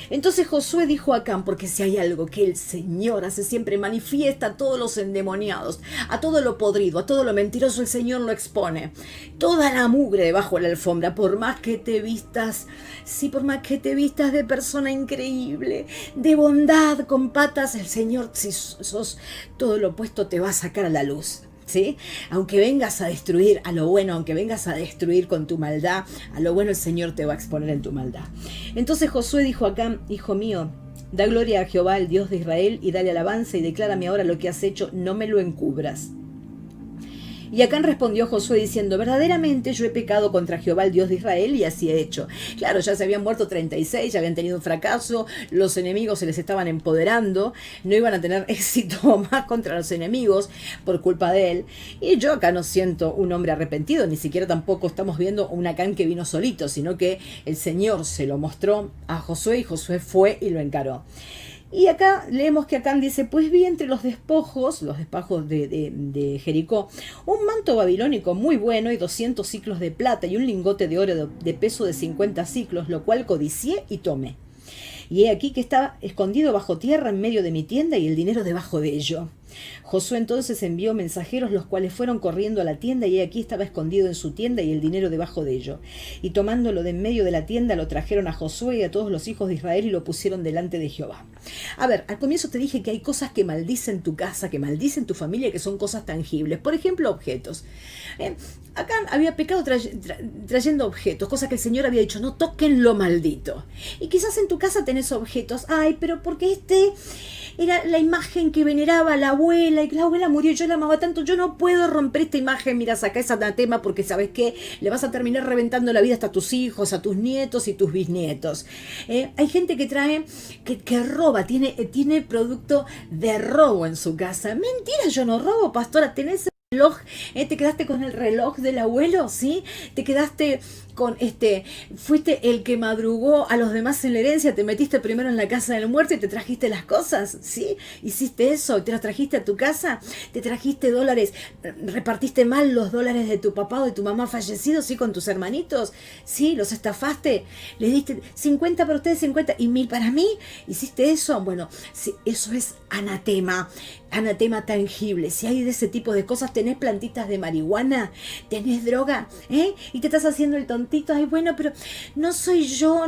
Speaker 3: Entonces Josué dijo a Acán, porque si hay algo que el Señor hace siempre, manifiesta a todos los endemoniados, a todo lo podrido, a todo lo mentiroso, el Señor lo expone. Toda la mugre debajo de la alfombra, por más que te vistas de persona increíble, de bondad, con patas, el Señor, si sos todo lo opuesto, te va a sacar a la luz. ¿Sí? Aunque vengas a destruir a lo bueno, aunque vengas a destruir con tu maldad, a lo bueno el Señor te va a exponer en tu maldad. Entonces Josué dijo acá, hijo mío, da gloria a Jehová, el Dios de Israel, y dale alabanza y declárame ahora lo que has hecho, no me lo encubras. Y Acán respondió Josué diciendo, verdaderamente yo he pecado contra Jehová, el Dios de Israel, y así he hecho. Claro, ya se habían muerto 36, ya habían tenido un fracaso, los enemigos se les estaban empoderando, no iban a tener éxito más contra los enemigos por culpa de él. Y yo acá no siento un hombre arrepentido, ni siquiera tampoco estamos viendo un Acán que vino solito, sino que el Señor se lo mostró a Josué y Josué fue y lo encaró. Y acá leemos que Acán dice, pues vi entre los despojos de Jericó, un manto babilónico muy bueno y 200 siclos de plata y un lingote de oro de peso de 50 siclos, lo cual codicié y tomé. Y he aquí que estaba escondido bajo tierra en medio de mi tienda y el dinero debajo de ello. Josué entonces envió mensajeros, los cuales fueron corriendo a la tienda, y aquí estaba escondido en su tienda y el dinero debajo de ello. Y tomándolo de en medio de la tienda, lo trajeron a Josué y a todos los hijos de Israel y lo pusieron delante de Jehová. A ver, al comienzo te dije que hay cosas que maldicen tu casa, que maldicen tu familia, que son cosas tangibles. Por ejemplo, objetos. Acá había pecado trayendo objetos, cosas que el Señor había dicho, no toquen lo maldito. Y quizás en tu casa tenés objetos. Ay, pero porque era la imagen que veneraba la abuela, y la abuela murió y yo la amaba tanto, yo no puedo romper esta imagen, mira, saca ese anatema porque ¿sabes qué? Le vas a terminar reventando la vida hasta a tus hijos, a tus nietos y tus bisnietos. Hay gente que trae, que roba, tiene producto de robo en su casa. Mentira, yo no robo, pastora, tenés reloj, te quedaste con el reloj del abuelo, ¿sí? Te quedaste con fuiste el que madrugó a los demás en la herencia, te metiste primero en la casa del muerto y te trajiste las cosas, ¿sí? Hiciste eso, te las trajiste a tu casa, te trajiste dólares, repartiste mal los dólares de tu papá o de tu mamá fallecidos, ¿sí? Con tus hermanitos, ¿sí? Los estafaste, le diste 50 para ustedes, 50 y 1000 para mí, hiciste eso, bueno, sí, eso es anatema tangible. Si hay de ese tipo de cosas, tenés plantitas de marihuana, tenés droga, y te estás haciendo el tontito, ay bueno, pero no soy yo,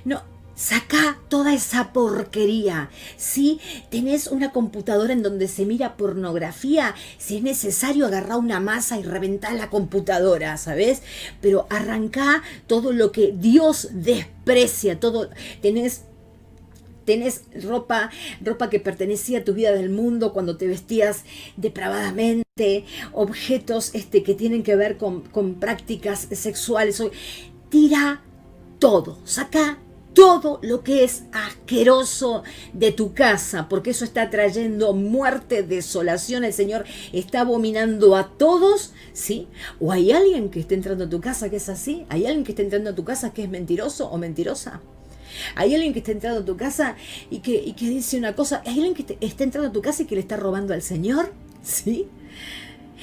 Speaker 3: no, saca toda esa porquería. Si tenés una computadora en donde se mira pornografía, si es necesario agarrá una masa y reventá la computadora, ¿sabes? Pero arrancá todo lo que Dios desprecia, todo. Tenés ropa que pertenecía a tu vida del mundo cuando te vestías depravadamente, objetos que tienen que ver con prácticas sexuales. Tira todo, saca todo lo que es asqueroso de tu casa, porque eso está trayendo muerte, desolación. El Señor está abominando a todos, ¿sí? O hay alguien que esté entrando a tu casa que es así, hay alguien que esté entrando a tu casa que es mentiroso o mentirosa. Hay alguien que está entrando a tu casa y que dice una cosa. Hay alguien que está entrando a tu casa y que le está robando al Señor, ¿sí?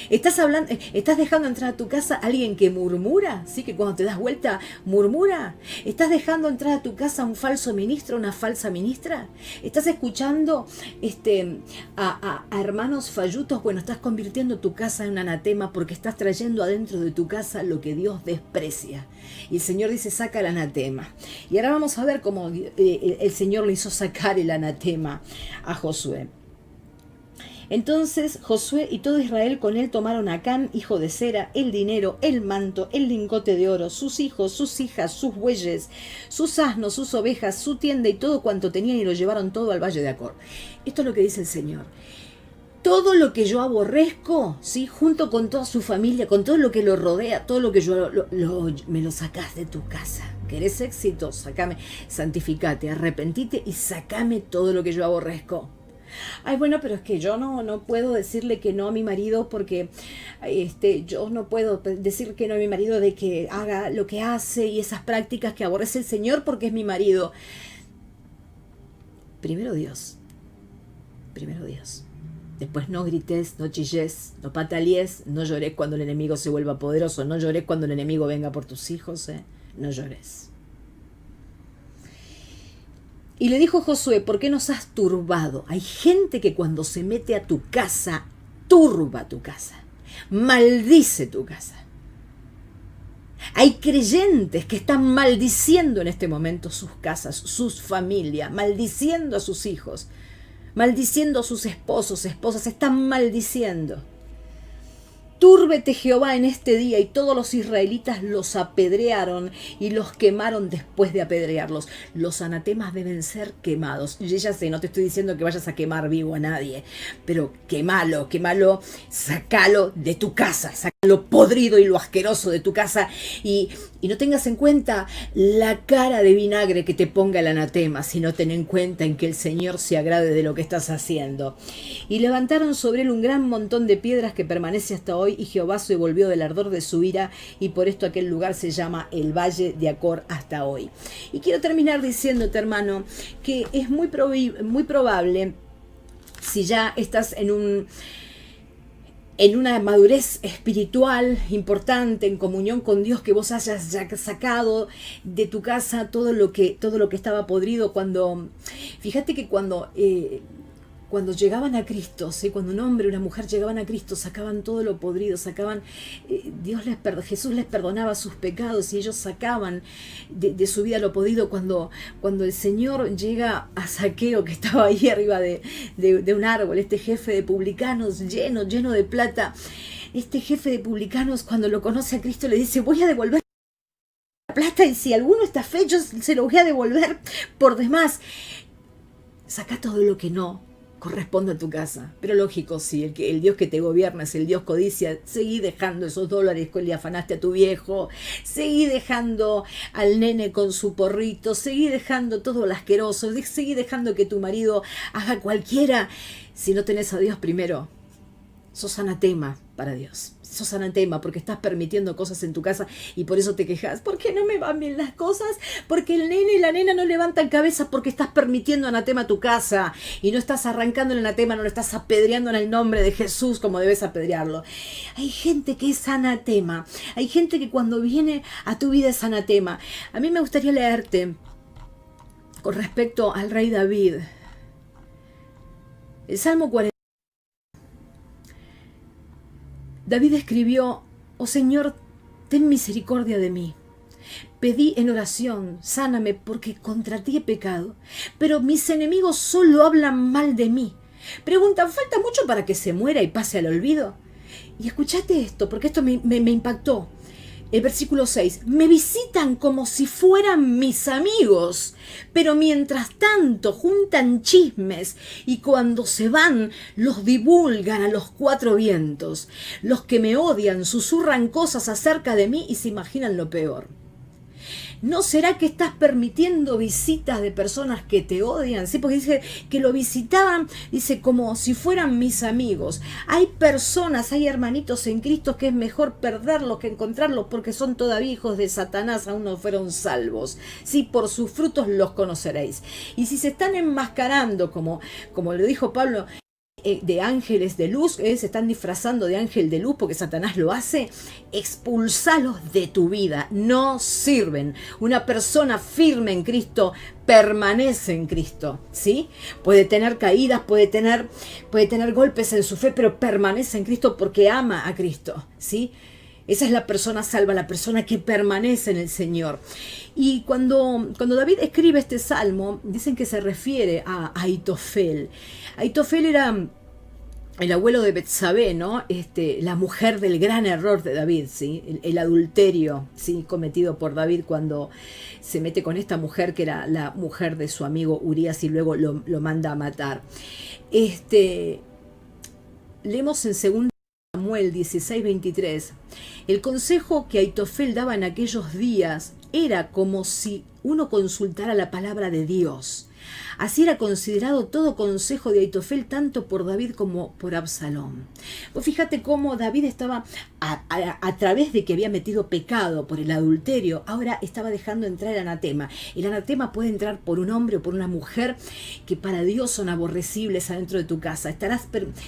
Speaker 3: Estás dejando entrar a tu casa a alguien que murmura, ¿sí? Que cuando te das vuelta murmura. Estás dejando entrar a tu casa a un falso ministro, una falsa ministra. Estás escuchando a hermanos fallutos. Bueno, estás convirtiendo tu casa en un anatema porque estás trayendo adentro de tu casa lo que Dios desprecia. Y el Señor dice, saca el anatema. Y ahora vamos a ver cómo el Señor le hizo sacar el anatema a Josué. Entonces Josué y todo Israel con él tomaron a Acán, hijo de Zera, el dinero, el manto, el lingote de oro, sus hijos, sus hijas, sus bueyes, sus asnos, sus ovejas, su tienda y todo cuanto tenían, y lo llevaron todo al valle de Acor. Esto es lo que dice el Señor. Todo lo que yo aborrezco, ¿sí? Junto con toda su familia, con todo lo que lo rodea, todo lo que yo me lo sacás de tu casa. ¿Querés éxito? Sacame, santificate, arrepentite y sacame todo lo que yo aborrezco. Ay, bueno, pero es que yo no puedo decirle que no a mi marido porque yo no puedo decir que no a mi marido de que haga lo que hace y esas prácticas que aborrece el Señor porque es mi marido. Primero Dios. Después no grites, no chilles, no patalees, no llores cuando el enemigo se vuelva poderoso, no llores cuando el enemigo venga por tus hijos, no llores. Y le dijo Josué, ¿por qué nos has turbado? Hay gente que cuando se mete a tu casa, turba tu casa, maldice tu casa. Hay creyentes que están maldiciendo en este momento sus casas, sus familias, maldiciendo a sus hijos, maldiciendo a sus esposos, esposas, están maldiciendo. Vuélvete Jehová en este día. Y todos los israelitas los apedrearon y los quemaron después de apedrearlos. Los anatemas deben ser quemados. Yo ya sé, no te estoy diciendo que vayas a quemar vivo a nadie, pero quémalo, sacalo de tu casa, lo podrido y lo asqueroso de tu casa, y no tengas en cuenta la cara de vinagre que te ponga el anatema, sino ten en cuenta en que el Señor se agrade de lo que estás haciendo. Y levantaron sobre él un gran montón de piedras que permanece hasta hoy, y Jehová se volvió del ardor de su ira, y por esto aquel lugar se llama el Valle de Acor hasta hoy. Y quiero terminar diciéndote, hermano, que es muy probable, si ya estás en una madurez espiritual importante, en comunión con Dios, que vos hayas ya sacado de tu casa todo lo que estaba podrido. Fíjate que cuando llegaban a Cristo, ¿sí? Cuando un hombre o una mujer llegaban a Cristo, sacaban todo lo podrido, Jesús les perdonaba sus pecados, y ellos sacaban de su vida lo podrido. Cuando el Señor llega a Zaqueo, que estaba ahí arriba de un árbol, este jefe de publicanos lleno de plata, este jefe de publicanos, cuando lo conoce a Cristo, le dice: voy a devolver la plata, y si alguno está feo, yo se lo voy a devolver por demás. Saca todo lo que no corresponde a tu casa. Pero lógico, si el Dios que te gobierna es el Dios codicia, seguí dejando esos dólares que le afanaste a tu viejo, seguí dejando al nene con su porrito, seguí dejando todo lo asqueroso, seguí dejando que tu marido haga cualquiera. Si no tenés a Dios primero, sos anatema para Dios. Sos anatema porque estás permitiendo cosas en tu casa, y por eso te quejas. ¿Por qué no me van bien las cosas? Porque el nene y la nena no levantan cabeza, porque estás permitiendo anatema a tu casa, y no estás arrancando el anatema, no lo estás apedreando en el nombre de Jesús como debes apedrearlo. Hay gente que es anatema. Hay gente que cuando viene a tu vida es anatema. A mí me gustaría leerte con respecto al rey David el Salmo 40. David escribió: oh Señor, ten misericordia de mí. Pedí en oración: sáname, porque contra ti he pecado. Pero mis enemigos solo hablan mal de mí. Preguntan: ¿falta mucho para que se muera y pase al olvido? Y escuchate esto, porque esto me impactó. El versículo 6, me visitan como si fueran mis amigos, pero mientras tanto juntan chismes, y cuando se van los divulgan a los cuatro vientos. Los que me odian susurran cosas acerca de mí y se imaginan lo peor. ¿No será que estás permitiendo visitas de personas que te odian? Sí, porque dice que lo visitaban, dice, como si fueran mis amigos. Hay personas, hay hermanitos en Cristo que es mejor perderlos que encontrarlos, porque son todavía hijos de Satanás, aún no fueron salvos. Sí, por sus frutos los conoceréis. Y si se están enmascarando, como le dijo Pablo, de ángeles de luz, se están disfrazando de ángel de luz porque Satanás lo hace, expulsalos de tu vida, no sirven. Una persona firme en Cristo permanece en Cristo, ¿sí? Puede tener caídas, puede tener golpes en su fe, pero permanece en Cristo porque ama a Cristo, ¿sí? Esa es la persona salva, la persona que permanece en el Señor. Y cuando David escribe este salmo, dicen que se refiere a Ahitofel. Ahitofel era el abuelo de Betsabé, ¿no? La mujer del gran error de David, ¿sí? El adulterio, ¿sí? Cometido por David cuando se mete con esta mujer que era la mujer de su amigo Urías, y luego lo manda a matar. Leemos en 2 Samuel 16:23. El consejo que Ahitofel daba en aquellos días era como si uno consultara la palabra de Dios. Así era considerado todo consejo de Ahitofel, tanto por David como por Absalón. Pues fíjate cómo David estaba, a través de que había metido pecado por el adulterio, ahora estaba dejando entrar el anatema. El anatema puede entrar por un hombre o por una mujer que para Dios son aborrecibles adentro de tu casa.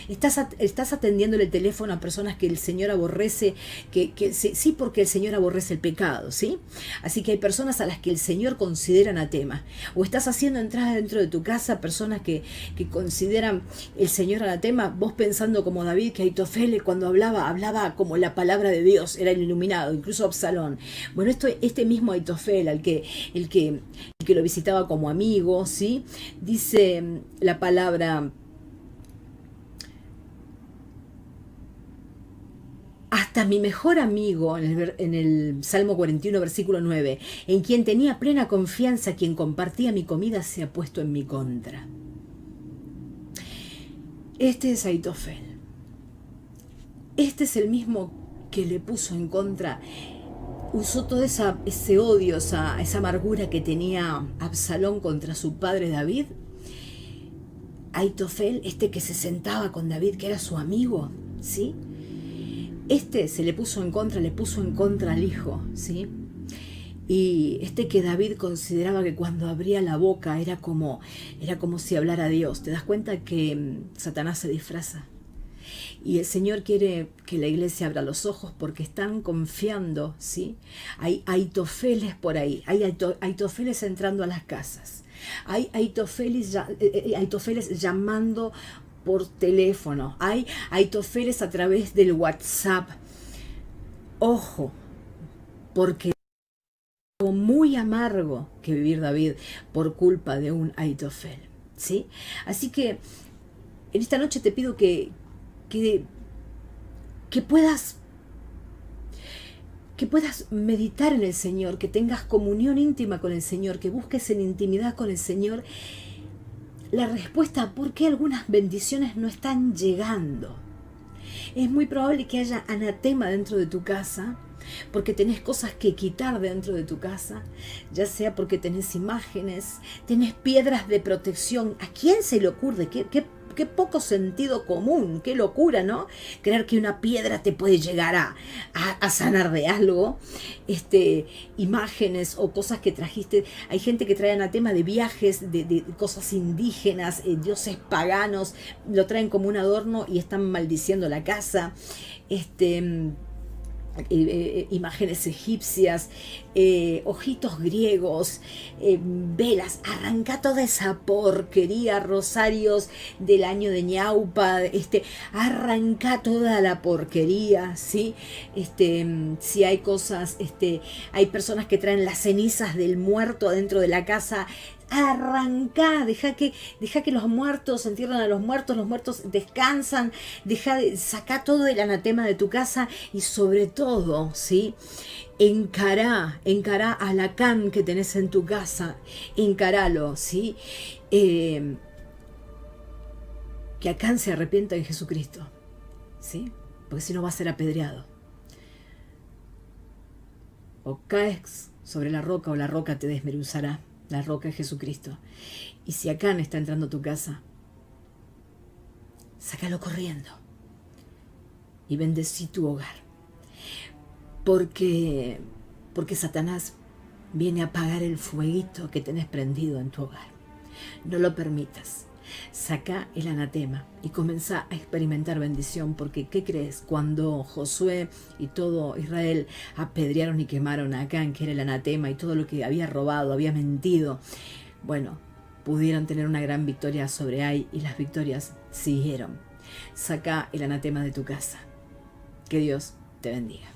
Speaker 3: Estás atendiéndole el teléfono a personas que el Señor aborrece, sí, porque el Señor aborrece el pecado, ¿sí? Así que hay personas a las que el Señor considera anatema. O estás haciendo entrar dentro de tu casa personas que consideran el Señor anatema, vos pensando como David, que Ahitofel cuando hablaba como la palabra de Dios, era el iluminado, incluso Absalón. Bueno, este mismo Ahitofel, el que lo visitaba como amigo, ¿sí? Dice la palabra: hasta mi mejor amigo, en el Salmo 41, versículo 9, en quien tenía plena confianza, quien compartía mi comida, se ha puesto en mi contra. Este es Aitofel. Este es el mismo que le puso en contra, usó todo ese odio, esa amargura que tenía Absalón contra su padre David. Aitofel, este que se sentaba con David, que era su amigo, ¿sí? Este se le puso en contra al hijo, ¿sí? Y este que David consideraba que cuando abría la boca era como si hablara a Dios. ¿Te das cuenta que Satanás se disfraza? Y el Señor quiere que la iglesia abra los ojos porque están confiando, ¿sí? Hay aitofeles por ahí, hay aitofeles entrando a las casas, hay aitofeles llamando por teléfono, hay aitofeles a través del WhatsApp. Ojo, porque es muy amargo que vivir David por culpa de un Aitofel, ¿sí? Así que en esta noche te pido que puedas meditar en el Señor, que tengas comunión íntima con el Señor, que busques en intimidad con el Señor la respuesta a por qué algunas bendiciones no están llegando. Es muy probable que haya anatema dentro de tu casa, porque tenés cosas que quitar dentro de tu casa, ya sea porque tenés imágenes, tenés piedras de protección. ¿A quién se le ocurre? Qué poco sentido común, qué locura, ¿no? Creer que una piedra te puede llegar a sanar de algo. Imágenes o cosas que trajiste. Hay gente que trae anatema de viajes, de cosas indígenas, dioses paganos, lo traen como un adorno y están maldiciendo la casa. Imágenes egipcias, ojitos griegos, velas. Arranca toda esa porquería, rosarios del año de ñaupa, arranca toda la porquería, ¿sí? Si hay cosas, hay personas que traen las cenizas del muerto dentro de la casa. Arranca, deja que los muertos entierren a los muertos descansan, saca todo el anatema de tu casa y sobre todo, ¿sí? Encará al Acán que tenés en tu casa, encaralo, ¿sí? Que Acán se arrepienta en Jesucristo, ¿sí? Porque si no va a ser apedreado. O caes sobre la roca o la roca te desmenuzará. La roca es Jesucristo. Y si Acán está entrando a tu casa, sácalo corriendo y bendecí tu hogar. Porque Satanás viene a apagar el fueguito que tenés prendido en tu hogar. No lo permitas. Saca el anatema y comenzá a experimentar bendición, porque ¿qué crees? Cuando Josué y todo Israel apedrearon y quemaron a Acán, que era el anatema, y todo lo que había robado, había mentido, bueno, pudieron tener una gran victoria sobre Ai, y las victorias siguieron. Saca el anatema de tu casa. Que Dios te bendiga.